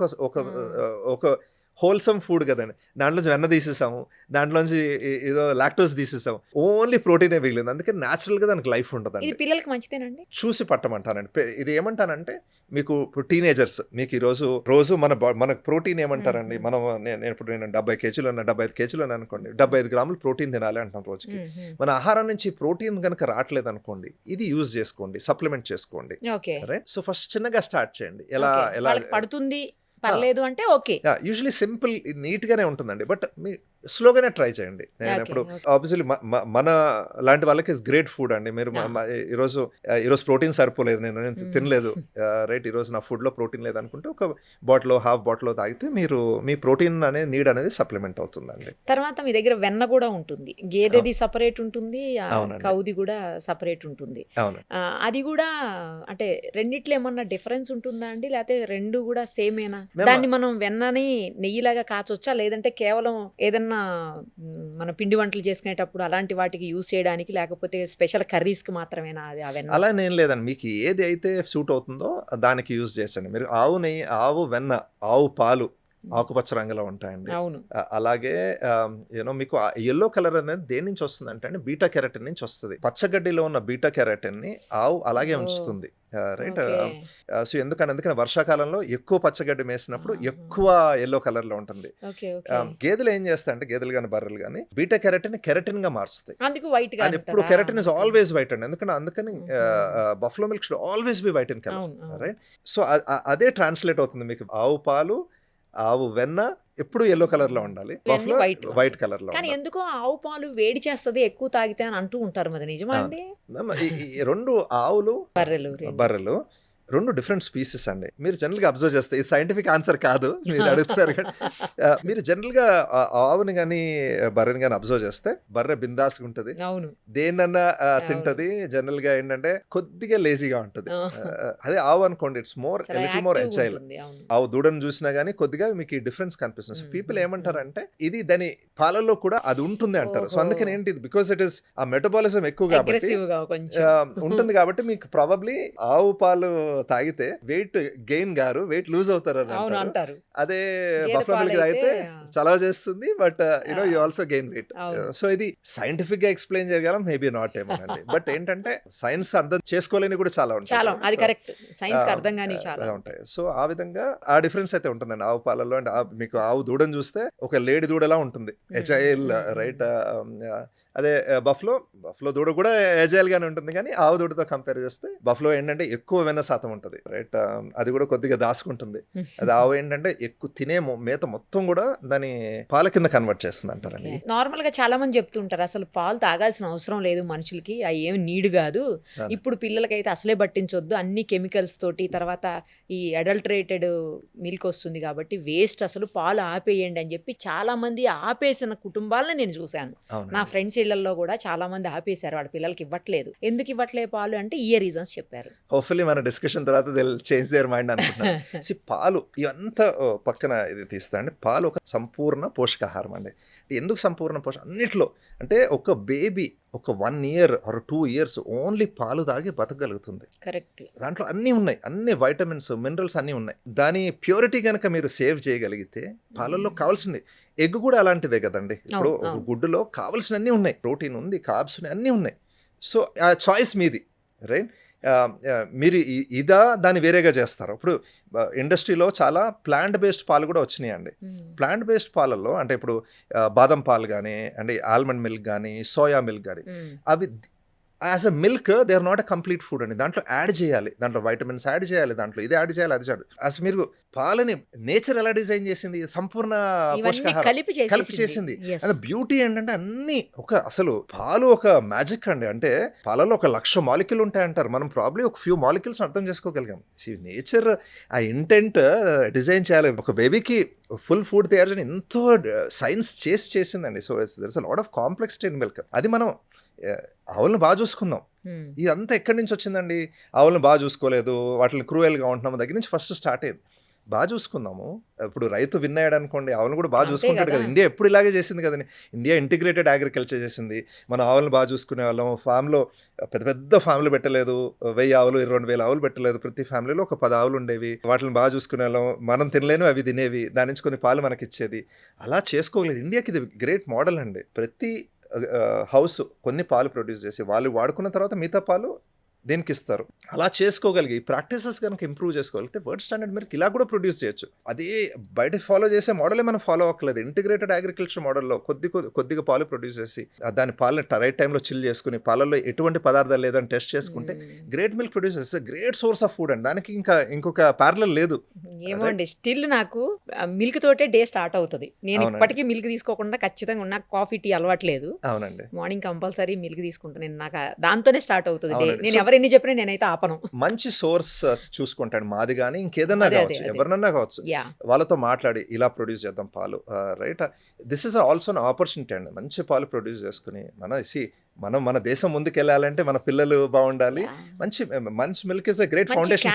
ఒక హోల్సమ్ ఫుడ్ కదండి. దాంట్లోంచి వెన్న తీసేసాము, దాంట్లోంచి ఏదో లాక్టోజ్ తీసేసాము, ఓన్లీ ప్రోటీనే మిగిలింది. అందుకే న్యాచురల్ గా దానికి లైఫ్ ఉంటుందండి. ఇది పిల్లలకి మంచిదేనండి. చూసి పట్టమంటానండి. ఇది ఏమంటానంటే మీకు ఇప్పుడు టీనేజర్స్, మీకు ఈ రోజు మన ప్రోటీన్ ఏమంటారండి, నేను 70 కేజీలు 75 కేజీలు అనుకోండి, 75 గ్రాములు ప్రోటీన్ తినాలి అంటాం రోజుకి. మన ఆహారం నుంచి ప్రోటీన్ కనుక రావట్లేదు అనుకోండి, ఇది యూజ్ చేసుకోండి, సప్లిమెంట్ చేసుకోండి. Okay, right. సో ఫస్ట్ చిన్నగా స్టార్ట్ చేయండి. ఎలా వాళ్ళకి పడుతుంది పర్లేదు అంటే ఓకే. యూజువలీ సింపుల్ నీట్ గానే ఉంటుందండి. బట్ మీ స్లోగానే ట్రై చేయండి. నేను ఇప్పుడు ఆబ్వియస్లీ మన లాంటి వాళ్ళకి గ్రేట్ ఫుడ్ అండి. మీరు ఈరోజు ప్రోటీన్ సరిపోలేదు, నేను తినలేదు, రైట్, ఈరోజు నా ఫుడ్ లో ప్రోటీన్ లేదు అనుకుంటే ఒక బాటిల్ హాఫ్ బాటిల్ తాగితే మీ ప్రోటీన్ అనేది నీడ్ అనేది సప్లిమెంట్ అవుతుందండి. తర్వాత మీ దగ్గర వెన్న కూడా ఉంటుంది, గేదెది సపరేట్ ఉంటుంది, కౌది కూడా సపరేట్ ఉంటుంది. అవును, అది కూడా అంటే రెండిట్లో ఏమన్నా డిఫరెన్స్ ఉంటుందా అండి, లేకపోతే రెండు కూడా సేమేనా? దాన్ని మనం వెన్నని నెయ్యిలాగా కాచొచ్చా, లేదంటే కేవలం ఏదన్నా మన పిండి వంటలు చేసుకునేటప్పుడు అలాంటి వాటికి యూజ్ చేయడానికి, లేకపోతే స్పెషల్ కర్రీస్ కి మాత్రమేనా అది ఆ వెన్న? అలా ఏం లేదండి. మీకు ఏది అయితే సూట్ అవుతుందో దానికి యూజ్ చేసండి. మీరు ఆవు నెయ్యి, ఆవు వెన్న, ఆవు పాలు ఆకుపచ్చ రంగులో ఉంటాయండి. అవును. అలాగే యూనో మీకు ఎల్లో కలర్ అనేది దేని నుంచి వస్తుంది అంటే బీటా కెరటిన్ నుంచి వస్తుంది. పచ్చగడ్డిలో ఉన్న బీటా కెరటిన్ ని ఆవు అలాగే ఉంచుతుంది. రైట్. సో ఎందుకని వర్షాకాలంలో ఎక్కువ పచ్చగడ్డి మేసినప్పుడు ఎక్కువ ఎల్లో కలర్ లో ఉంటుంది. గేదెలు ఏం చేస్తాయి అంటే గేదెలు కానీ బర్రెలు కానీ బీటా కెరటిన్ గా మారుస్తాయి. అది ఎప్పుడు కెరటిన్ ఇస్ ఆల్వేస్ వైట్ అండి. అందుకని buffalo milk should always be white in colour. Right. So అదే ట్రాన్స్లేట్ అవుతుంది మీకు. ఆవు పాలు, ఆవు వెన్న ఎప్పుడు ఎల్లో కలర్ లో ఉండాలి, బఫ్లో వైట్ కలర్ లో. కానీ ఎందుకో ఆవు పాలు వేడి చేస్తుంది ఎక్కువ తాగితే అని అంటూ ఉంటారు. మరి నిజమా అండి? ఈ రెండు ఆవులు బర్రెలు రెండు డిఫరెంట్ స్పీసెస్ అండి. మీరు జనరల్గా అబ్జర్వ్ చేస్తే ఇది సైంటిఫిక్ ఆన్సర్ కాదు, మీరు అడుగుతారు కానీ మీరు జనరల్గా ఆవుని కానీ బర్రెని కానీ అబ్జర్వ్ చేస్తే బర్రె బిందాస్గా ఉంటుంది, దేన్నన్నా తింటది. జనరల్గా ఏంటంటే కొద్దిగా లేజీగా ఉంటుంది. అదే ఆవు అనుకోండి, ఇట్స్ లిటిల్ మోర్ ఎజైల్. ఆవు దూడను చూసినా కానీ కొద్దిగా మీకు ఈ డిఫరెన్స్ కనిపిస్తుంది. పీపుల్ ఏమంటారంటే ఇది దాని పాలల్లో కూడా అది ఉంటుంది అంటారు. సో అందుకని ఏంటి, బికాస్ ఇట్ ఇస్ ఆ మెటబాలిజం ఎక్కువ కాబట్టి ఉంటుంది కాబట్టి మీకు ప్రాబబ్లీ ఆవు పాలు తాగితే వెయిట్ గెయిన్ గారు వెయిట్ లూజ్ అవుతారు అని అంటారు. అదే బఫ్లో మిల్క్ తాగితే చలవ చేస్తుంది, but you know you also gain weight. So ఇది సైంటిఫిక్ గా ఎక్స్ప్లెయిన్ చేయగలం, మేబీ నాట్ ఏమోనండి. బట్ ఏంటంటే సైన్స్ అర్థం చేసుకోలేని కూడా చాలా ఉంటాయి. సో ఆ విధంగా ఆ డిఫరెన్స్ అయితే ఉంటుందండి ఆవు పాలలో. అండ్ మీకు ఆవు దూడని చూస్తే ఒక లేడీ దూడలా ఉంటుంది, ఎజైల్. రైట్. అదే బఫ్లో దూడ కూడా ఎజైల్ గానే ఉంటుంది, కానీ ఆవు దూడతో కంపేర్ చేస్తే బఫ్లో ఏంటంటే ఎక్కువ వెన్న శాతం ఉంటుంది. రైట్. అది కూడా కొద్దిగా దాచుకుంటుంది. అది ఆవు ఏంటంటే ఎక్కువ తినే మేత మొత్తం కూడా దాని పాల కింద కన్వర్ట్ చేస్తుంది అంటారండి. నార్మల్ గా చాలా మంది చెప్తుంటారు అసలు పాలు తాగాల్సిన అవసరం లేదు మనుషులకి, అవి ఏమి నీడ్ కాదు, ఇప్పుడు పిల్లలకైతే అసలే పట్టించొద్దు, అన్ని కెమికల్స్ తోటి తర్వాత ఈ అడల్టరేటెడ్ మిల్క్ వస్తుంది కాబట్టి వేస్ట్, అసలు పాలు ఆపేయండి అని చెప్పి చాలా మంది ఆపేసిన కుటుంబాలను నేను చూశాను. నా ఫ్రెండ్స్ ఇళ్లలో కూడా చాలా మంది ఆపేశారు, వాళ్ళ పిల్లలకి ఇవ్వట్లేదు. ఎందుకు ఇవ్వట్లేదు పాలు అంటే ఈ రీజన్స్ చెప్పారు. హోప్ఫుల్లీ మన డిస్కషన్ తర్వాత చేంజ్ దేర్ మైండ్ అనుకుంటున్నాను. పాలు ఇవంతా పక్కన ఇది తీస్తాండి. పాలు ఒక సంపూర్ణ పోషకాహారం అండి. ఎందుకు సంపూర్ణ పోషక అన్నిట్లో అంటే ఒక బేబీ ఒక 1 year or 2 years ఓన్లీ పాలు తాగి బతకగలుగుతుంది. కరెక్ట్. దాంట్లో అన్నీ ఉన్నాయి, అన్ని వైటమిన్స్ మినరల్స్ అన్నీ ఉన్నాయి. దాని ప్యూరిటీ కనుక మీరు సేవ్ చేయగలిగితే పాలల్లో కావాల్సింది. ఎగ్ కూడా అలాంటిదే కదండి. ఇప్పుడు ఒక గుడ్డులో కావాల్సిన అన్నీ ఉన్నాయి, ప్రోటీన్ ఉంది, కార్బ్స్ ఉన్నాయి, అన్నీ ఉన్నాయి. సో ఆ చాయిస్ మీది. రైట్. మీరు ఇదా దాన్ని వేరేగా చేస్తారు. ఇప్పుడు ఇండస్ట్రీలో చాలా ప్లాంట్ బేస్డ్ పాలు కూడా వచ్చినాయండి. ప్లాంట్ బేస్డ్ పాలల్లో అంటే ఇప్పుడు బాదం పాలు కానీ అంటే ఆల్మండ్ మిల్క్ కానీ సోయా మిల్క్ కానీ అవి as a milk they are not a complete food అండి. దాంట్లో యాడ్ చేయాలి, దాంట్లో వైటమిన్స్ యాడ్ చేయాలి, దాంట్లో ఇది యాడ్ చేయాలి, అది చేయాలి. అసలు మీరు పాలని నేచర్ ఎలా డిజైన్ చేసింది, సంపూర్ణ పోషకాహారం కలిపి చేసింది. అండ్ బ్యూటీ ఏంటంటే అన్ని అసలు పాలు ఒక మ్యాజిక్ అండి. అంటే పాలలో 1,00,000 మాలిక్యూల్ ఉంటాయంటారు, మనం ప్రాబ్లీ ఒక ఫ్యూ మాలిక్యూల్స్ అర్థం చేసుకోగలిగాం. నేచర్ ఆ ఇంటెంట్ డిజైన్ చేయాలి. ఒక బేబీకి ఫుల్ ఫుడ్ తయారు చేయడం ఎంతో సైన్స్ చేసిందండి. So there is a lot of complexity in milk. అది మనం ఆవులను బాగా చూసుకుందాం. ఇదంతా ఎక్కడి నుంచి వచ్చిందండి? ఆవులను బాగా చూసుకోలేదు, వాటిని క్రూయల్గా ఉంటున్నాము దగ్గర నుంచి ఫస్ట్ స్టార్ట్ అయ్యింది. బాగా చూసుకుందాము. ఇప్పుడు రైతు విన్ అయ్యాడు అనుకోండి, ఆవులను కూడా బాగా చూసుకుంటాడు కదా. ఇండియా ఎప్పుడు ఇలాగే చేసింది కదండి. ఇండియా ఇంటిగ్రేటెడ్ అగ్రికల్చర్ చేసింది. మన ఆవులను బాగా చూసుకునే వాళ్ళం. ఫామ్లో పెద్ద ఫ్యామిలీ పెట్టలేదు, 1000 ఆవులు 22,000 ఆవులు పెట్టలేదు. ప్రతి ఫ్యామిలీలో ఒక 10 ఆవులు ఉండేవి. వాటిని బాగా చూసుకునే వాళ్ళం. మనం తినలేను, అవి తినేవి. దాని నుంచి కొన్ని పాలు మనకి ఇచ్చేది. అలా చేసుకోగలేదు. ఇండియాకి ఇది గ్రేట్ మోడల్ అండి. ప్రతి హౌస్ కొన్ని పాలు ప్రొడ్యూస్ చేసి వాళ్ళు వాడుకున్న తర్వాత మిగతా పాలు దేనికి ఇస్తారు. అలా చేసుకోగలిగి ఈ ప్రాక్టీసెస్ కనుక ఇంప్రూవ్ చేసుకోగలిగితే వరల్డ్ స్టాండర్డ్ మిల్క్ ఇలా కూడా ప్రొడ్యూస్ చేయొచ్చు. అదే బయట ఫాలో చేసే మోడలే మనం ఫాలో అవ్వట్లేదు. ఇంటిగ్రేటెడ్ అగ్రికల్చర్ మోడల్లో కొద్దిగా పాలు ప్రొడ్యూస్ చేసి దాని పాలని రైట్ టైంలో చిల్ చేసుకుని పాలల్లో ఎటువంటి పదార్థాలు లేదని టెస్ట్ చేసుకుంటే గ్రేట్ మిల్క్ ప్రొడ్యూస్ చేస్తే గ్రేట్ సోర్స్ ఆఫ్ ఫుడ్ అండి. దానికి ఇంకొక ప్యారలల్ లేదు. ఏమో అండి, స్టిల్ నాకు మిల్క్ తోటే డే స్టార్ట్ అవుతుంది. నేను ఇప్పటికీ మిల్క్ తీసుకోకుండా ఖచ్చితంగా నాకు కాఫీ టీ అలవాట్లేదు. అవునండి, మార్నింగ్ కంపల్సరీ మిల్క్ తీసుకుంటాను నేను. నాకు దాంతోనే స్టార్ట్ అవుతుంది డే. నేను ఎవరెన్ని చెప్పినా నేనైతే ఆపను. మంచి సోర్స్ చూసుకుంటాను, మాది కానీ ఇంకేదన్నా కావచ్చు, ఎవరినన్నా కావచ్చు, వాళ్ళతో మాట్లాడి ఇలా ప్రొడ్యూస్ చేద్దాం పాలు. Right. This is also an opportunity అండి. మంచి పాలు ప్రొడ్యూస్ చేసుకుని మన దేశం ముందుకు వెళ్ళాలంటే మన పిల్లలు బాగుండాలి. మంచి milk is a great foundation.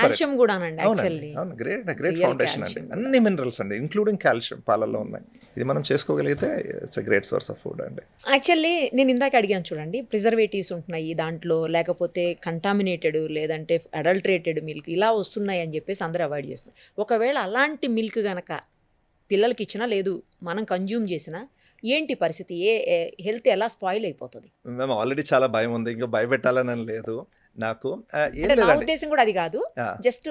Great foundation అండి. అన్ని మినరల్స్ అండి ఇంక్లూడింగ్ కాల్షియం పాలల్లో ఉన్నాయి. ఇది మనం చేసుకోగలిగితే it's a great source of food అండి. యాక్చువల్లీ నేను ఇందాక అడిగాను చూడండి, ప్రిజర్వేటివ్స్ ఉంటున్నాయి దాంట్లో, లేకపోతే కంటామినేటెడ్ లేదంటే అడల్టరేటెడ్ మిల్క్ ఇలా వస్తున్నాయి అని చెప్పేసి అందరూ అవాయిడ్ చేస్తున్నారు. ఒకవేళ అలాంటి మిల్క్ గనక పిల్లలకి ఇచ్చినా లేదు మనం కన్జ్యూమ్ చేసినా ఏంటి పరిస్థితి? హెల్త్ ఎలా స్పాయిల్ అయిపోతుంది? మేము ఆల్రెడీ చాలా భయం ఉంది, ఇంకా భయపెట్టాలని లేదు నాకు. ఏం అంటే నా లేదండి. ఉద్దేశం కూడా అది కాదు. ఆ, జస్ట్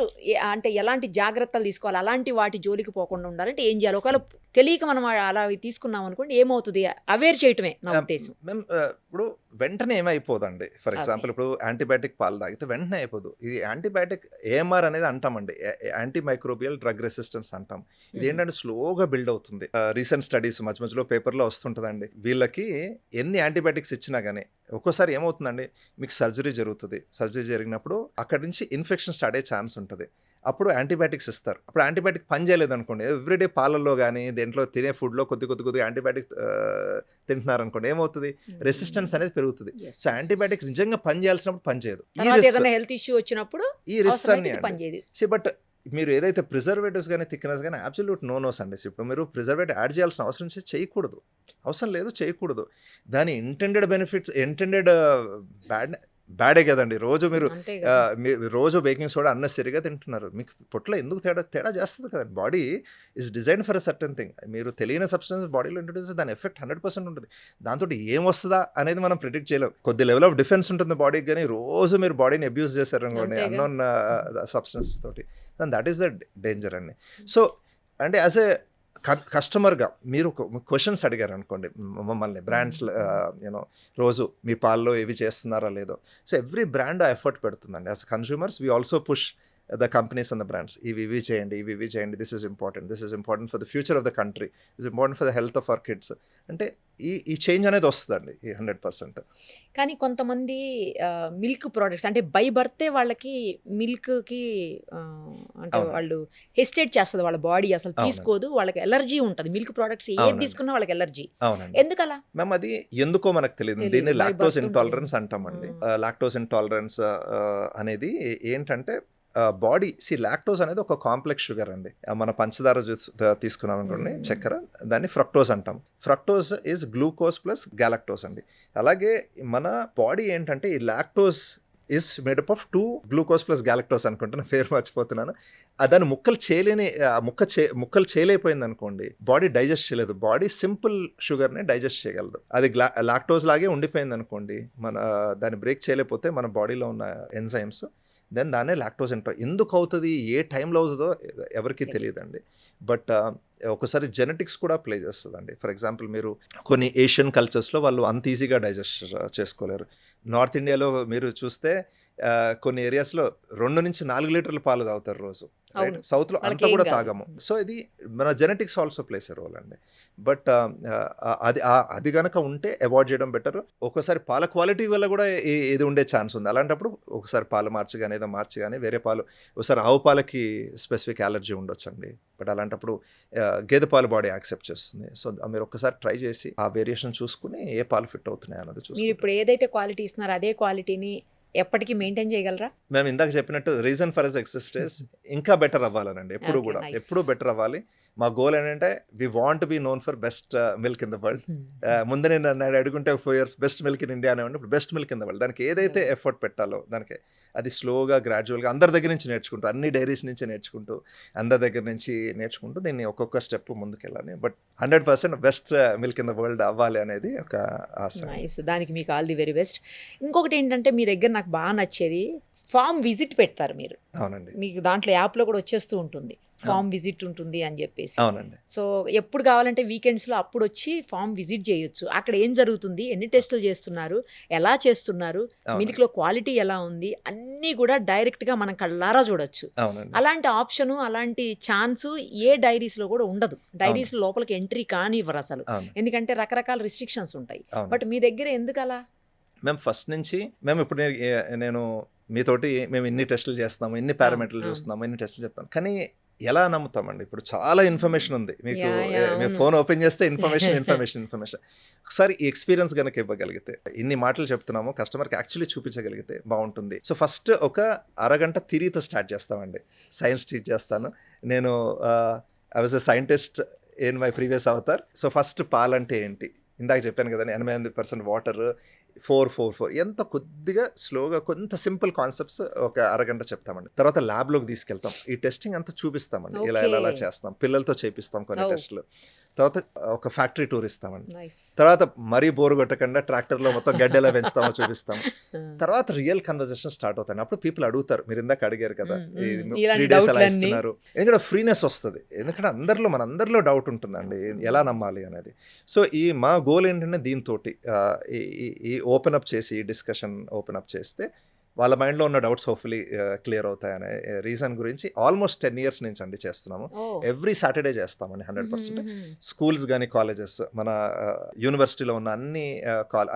అంటే ఎలాంటి జాగ్రత్తలు తీసుకోవాలి, అలాంటి వాటి జోలికి పోకుండా ఉండాలంటే ఏం చేయాలి? ఒకవేళ తెలియక మనం అలా అవి తీసుకున్నాం అనుకోండి, ఏమవుతుంది? అవేర్ చేయటమే నా ఉద్దేశం. మేము ఇప్పుడు వెంటనే ఏమైపోదండి. ఫర్ ఎగ్జాంపుల్ ఇప్పుడు యాంటీబయాటిక్ పాలు తాగితే వెంటనే అయిపోదు. ఇది యాంటీబయాటిక్ ఏఎంఆర్ అనేది అంటామండి, యాంటీ మైక్రోబియల్ డ్రగ్ రెసిస్టెన్స్ అంటాం. ఇది ఏంటంటే స్లోగా బిల్డ్ అవుతుంది. రీసెంట్ స్టడీస్ మధ్య మధ్యలో పేపర్లో వస్తుంటుందండి. వీళ్ళకి ఎన్ని యాంటీబయాటిక్స్ ఇచ్చినా కానీ ఒక్కోసారి ఏమవుతుందండి, మీకు సర్జరీ జరుగుతుంది. సర్జరీ జరిగినప్పుడు అక్కడి నుంచి ఇన్ఫెక్షన్ స్టార్ట్ అయ్యే ఛాన్స్ ఉంటుంది. అప్పుడు యాంటీబయాటిక్స్ ఇస్తారు. అప్పుడు యాంటీబయాటిక్ పని చేయలేదు అనుకోండి, ఎవ్రీడే పాలల్లో కానీ దేంట్లో తినే ఫుడ్లో కొద్దిగా యాంటీబయాటిక్ తింటున్నారు అనుకోండి, ఏమవుతుంది, రెసిస్టెన్స్ అనేది పెరుగుతుంది. సో యాంటీబయాటిక్ నిజంగా పని చేయాల్సినప్పుడు పని చేయదు. ఏదైనా హెల్త్ ఇష్యూ వచ్చినప్పుడు ఈ రిస్క్ అన్ని పనిచేయదు. బట్ మీరు ఏదైతే ప్రిజర్వేటివ్స్ కానీ థిక్నెస్ కానీ అబ్సల్యూట్ నోస్ అండి. ఇప్పుడు మీరు ప్రిజర్వేటివ్ యాడ్ చేయాల్సిన అవసరం చేయకూడదు, అవసరం లేదు, చేయకూడదు. దాని ఇంటెండెడ్ బెనిఫిట్స్, ఇంటెండెడ్ బ్యాడే కదండి. రోజు మీరు రోజు బేకింగ్ సోడా అన్నెసరీగా తింటున్నారు, మీకు పొట్లో ఎందుకు తేడా చేస్తుంది కదండి. Body is design for a certain thing. మీరు తెలియని సబ్స్టెన్స్ బాడీలో ఇంట్రొడ్యూస్ దాని ఎఫెక్ట్ 100% ఉంటుంది. దాంతో ఏం వస్తుందా అనేది మనం ప్రిడిక్ట్ చేయలేం. కొద్ది లెవెల్ ఆఫ్ డిఫెన్స్ ఉంటుంది బాడీకి, కానీ రోజు మీరు బాడీని అబ్యూస్ చేశారు అనుకోండి అన్నోన్ సబ్స్టెన్స్ తోటి, దట్ ఈస్ ద డేంజర్ అండి. సో అంటే యాజ్ ఏ కస్టమర్గా మీరు క్వశ్చన్స్ అడిగారు అనుకోండి మమ్మల్ని, బ్రాండ్స్ రోజు మీ పాల్లో ఏవి చేస్తున్నారా లేదో. సో ఎవ్రీ బ్రాండ్ ఎఫర్ట్ పెడుతుందండి. As consumers we also push the companies and the brands, ఇవి చేయండి, ఇవి చేయండి, this is important for the future of the country, this important for the health of our kids. అంటే ఈ change అనేది వస్తుందండి 100%. కానీ కొంతమంది మిల్క్ ప్రోడక్ట్స్ అంటే బై బర్తే వాళ్ళకి మిల్క్కి అంటే వాళ్ళు హెసిటేట్ చేస్తుంది, వాళ్ళ బాడీ అసలు తీసుకోదు, వాళ్ళకి ఎలర్జీ ఉంటుంది. మిల్క్ ప్రోడక్ట్స్ ఏది తీసుకున్నా వాళ్ళకి ఎలర్జీ. అవునండి. ఎందుకలా? మేము అది ఎందుకో మనకు తెలియదు. దీన్ని లాక్టోస్ ఇంటాలరెన్స్ అంటామండి. లాక్టోస్ ఇంటాలరెన్స్ అనేది ఏంటంటే బాడీ లాక్టోస్ అనేది ఒక కాంప్లెక్స్ షుగర్ అండి. మన పంచదార తీసుకున్నాం అనుకోండి, చక్కెర, దాన్ని ఫ్రక్టోస్ అంటాం. Fructose is glucose plus galactose అండి. అలాగే మన బాడీ ఏంటంటే ఈ lactose is made up of 2 glucose plus galactose అనుకుంటున్నా, పేరు మర్చిపోతున్నాను. దాన్ని ముక్కలు చేయలేకపోయింది అనుకోండి, బాడీ డైజెస్ట్ చేయలేదు. బాడీ సింపుల్ షుగర్ని డైజెస్ట్ చేయగలదు. అది లాక్టోస్ లాగే ఉండిపోయింది అనుకోండి, దాన్ని బ్రేక్ చేయలేకపోతే మన బాడీలో ఉన్న ఎంజైమ్స్, దెన్ దాన్నే లాక్టోస్ ఇంటారు. ఎందుకు అవుతుంది, ఏ టైంలో అవుతుందో ఎవరికి తెలియదండి. బట్ ఒకసారి జెనెటిక్స్ కూడా ప్లే చేస్తుందండి. ఫర్ ఎగ్జాంపుల్ మీరు కొన్ని ఏషియన్ కల్చర్స్లో వాళ్ళు అంత ఈజీగా డైజెస్ట్ చేసుకోలేరు. నార్త్ ఇండియాలో మీరు చూస్తే కొన్ని ఏరియాస్లో 2 నుంచి 4 లీటర్ల పాలు తాగుతారు రోజు. రైట్, సౌత్లో అంతా కూడా తాగము. సో ఇది మన genetics also plays a role అండి. బట్ అది కనుక ఉంటే అవాయిడ్ చేయడం బెటర్. ఒక్కోసారి పాల క్వాలిటీ వల్ల కూడా ఇది ఉండే ఛాన్స్ ఉంది. అలాంటప్పుడు ఒకసారి పాలు మార్చి కానీ ఏదో మార్చి కానీ వేరే పాలు, ఒకసారి ఆవు పాలకి స్పెసిఫిక్ అలర్జీ ఉండొచ్చు అండి. బట్ అలాంటప్పుడు గేదె పాలు బాడీ యాక్సెప్ట్ చేస్తుంది. సో మీరు ఒక్కసారి ట్రై చేసి ఆ వేరియేషన్ చూసుకుని ఏ పాలు ఫిట్ అవుతున్నాయి అన్నది చూసి, మీరు ఇప్పుడు ఏదైతే క్వాలిటీ ఇస్తున్నారో అదే క్వాలిటీని ఎప్పటికీ మెయింటైన్ చేయగలరా? మేము ఇందాక చెప్పినట్టు రీజన్ ఫర్ ఎగ్జిస్టెన్స్ ఇంకా బెటర్ అవ్వాలనండి. ఎప్పుడు కూడా ఎప్పుడు బెటర్ అవ్వాలి. మా గోల్ ఏంటంటే we want be known for best milk in the world. ముందు నేను అడుగుంటే 4 years best milk in India అనేవాడిని. ఇప్పుడు best milk in the world. దానికి ఏదైతే ఎఫర్ట్ పెట్టాలో దానికి అది స్లోగా గ్రాడ్యువల్గా అందరి దగ్గర నుంచి నేర్చుకుంటూ, అన్ని డైరీస్ నుంచి నేర్చుకుంటూ, అందరి దగ్గర నుంచి నేర్చుకుంటూ దీన్ని ఒక్కొక్క స్టెప్ ముందుకెళ్ళాలి. But 100% best milk in the world అవ్వాలి అనేది ఒక ఆశ. దానికి మీకు ఆల్ ది వెరీ బెస్ట్. ఇంకొకటి ఏంటంటే మీ దగ్గర నాకు బాగా నచ్చేది ఫామ్ విజిట్ పెడతారు మీరు. అవునండి. మీకు దాంట్లో యాప్లో కూడా వచ్చేస్తూ ఉంటుంది, ఫామ్ విజిట్ ఉంటుంది అని చెప్పేసి. అవునండి. సో ఎప్పుడు కావాలంటే వీకెండ్స్లో అప్పుడు వచ్చి ఫామ్ విజిట్ చేయొచ్చు. అక్కడ ఏం జరుగుతుంది, ఎన్ని టెస్టులు చేస్తున్నారు, ఎలా చేస్తున్నారు, మిల్క్లో క్వాలిటీ ఎలా ఉంది, అన్నీ కూడా డైరెక్ట్గా మనం కళ్ళారా చూడొచ్చు. అలాంటి ఆప్షను, అలాంటి ఛాన్సు ఏ డైరీస్లో కూడా ఉండదు. డైరీస్ లోపలికి ఎంట్రీ కానివ్వరు అసలు, ఎందుకంటే రకరకాల రిస్ట్రిక్షన్స్ ఉంటాయి. బట్ మీ దగ్గర ఎందుకు అలా? మేము ఫస్ట్ నుంచి ఇప్పుడు నేను మీతోటి మేము ఇన్ని టెస్టులు చేస్తున్నాము, ఇన్ని పారామీటర్లు చూస్తున్నాము, ఇన్ని టెస్టులు చెప్తాను, కానీ ఎలా నమ్ముతామండి? ఇప్పుడు చాలా ఇన్ఫర్మేషన్ ఉంది మీకు. మీరు ఫోన్ ఓపెన్ చేస్తే ఇన్ఫర్మేషన్. ఒకసారి ఈ ఎక్స్పీరియన్స్ కనుక ఇవ్వగలిగితే, ఇన్ని మాటలు చెప్తున్నాము, కస్టమర్కి యాక్చువల్లీ చూపించగలిగితే బాగుంటుంది. సో ఫస్ట్ ఒక అరగంట థియరీతో స్టార్ట్ చేస్తామండి. సైన్స్ టీచ్ చేస్తాను నేను. I was a scientist in my previous avatar. So first పాలంటే ఏంటి, ఇందాక చెప్పాను కదండి, 88% వాటర్, 4 ఎంత కొద్దిగా స్లోగా కొంత సింపుల్ కాన్సెప్ట్స్ ఒక అరగంట చెప్తామండి. తర్వాత ల్యాబ్లోకి తీసుకెళ్తాం, ఈ టెస్టింగ్ అంతా చూపిస్తామండి, ఇలా Okay. ఇలా ఇలా చేస్తాం, పిల్లలతో చేపిస్తాం కొన్ని Oh. టెస్టులు. తర్వాత ఒక ఫ్యాక్టరీ టూర్ ఇస్తామండి. నైస్. తర్వాత మరీ బోర్ కొట్టకుండా ట్రాక్టర్లో మొత్తం గడ్డి ఎలా పెంచుతామో చూపిస్తాం. తర్వాత రియల్ కన్వర్జేషన్ స్టార్ట్ అవుతాయి. అప్పుడు పీపుల్ అడుగుతారు, మీరు ఇందాక అడిగారు కదా, ఇలాంటి 3 days ఎలా డౌట్లన్నీ. ఇస్తున్నారు, ఎందుకంటే ఫ్రీనెస్ వస్తుంది, ఎందుకంటే మనందరిలో డౌట్ ఉంటుందండి ఎలా నమ్మాలి అనేది. సో ఈ మా గోల్ ఏంటంటే దీంతో ఈ ఓపెన్ అప్ చేసి డిస్కషన్ ఓపెన్ అప్ చేస్తే వాళ్ళ మైండ్లో ఉన్న డౌట్స్ హోప్ఫుల్లీ క్లియర్ అవుతాయనే రీజన్ గురించి ఆల్మోస్ట్ 10 years నుంచి అండి చేస్తున్నాము. ఎవ్రీ సాటర్డే చేస్తామండి 100%. స్కూల్స్ కానీ కాలేజెస్, మన యూనివర్సిటీలో ఉన్న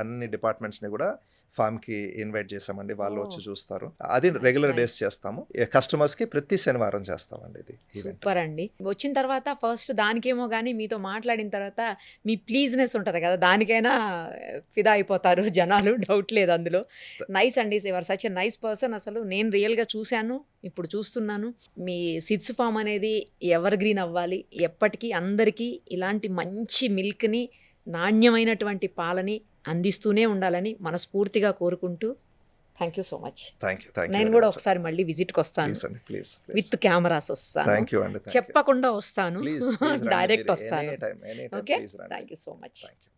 అన్ని డిపార్ట్మెంట్స్ని కూడా ఫామ్కి ఇన్వైట్ చేసామండి, వాళ్ళు వచ్చి చూస్తారు. అది రెగ్యులర్ డేస్ చేస్తాము. కస్టమర్స్కి ప్రతి శనివారం చేస్తామండి ఇది ఈవెంట్. సూపర్ అండి. వచ్చిన తర్వాత ఫస్ట్ దానికేమో కానీ మీతో మాట్లాడిన తర్వాత మీ ప్లీజ్నెస్ ఉంటుంది కదా, దానికైనా ఫిదా అయిపోతారు జనాలు, డౌట్ లేదు అందులో. నైస్ అండి, your such a nice person. అసలు నేను రియల్గా చూశాను, ఇప్పుడు చూస్తున్నాను. మీ సిడ్స్ ఫామ్ అనేది ఎవర్ గ్రీన్ అవ్వాలి, ఎప్పటికీ అందరికీ ఇలాంటి మంచి మిల్క్ని, నాణ్యమైనటువంటి పాలని అందిస్తూనే ఉండాలని మనస్ఫూర్తిగా కోరుకుంటూ thank you so much. Thank you. నేను కూడా ఒకసారి మళ్ళీ విజిట్కి వస్తాను, ప్లీజ్ విత్ కెమెరాస్ వస్తాను, థ్యాంక్ యూ అండి. చెప్పకుండా వస్తాను, ప్లీజ్ డైరెక్ట్ వస్తాను. ఎనీ టైం ఓకే, ప్లీజ్ రండి. Thank you so much. Thank you.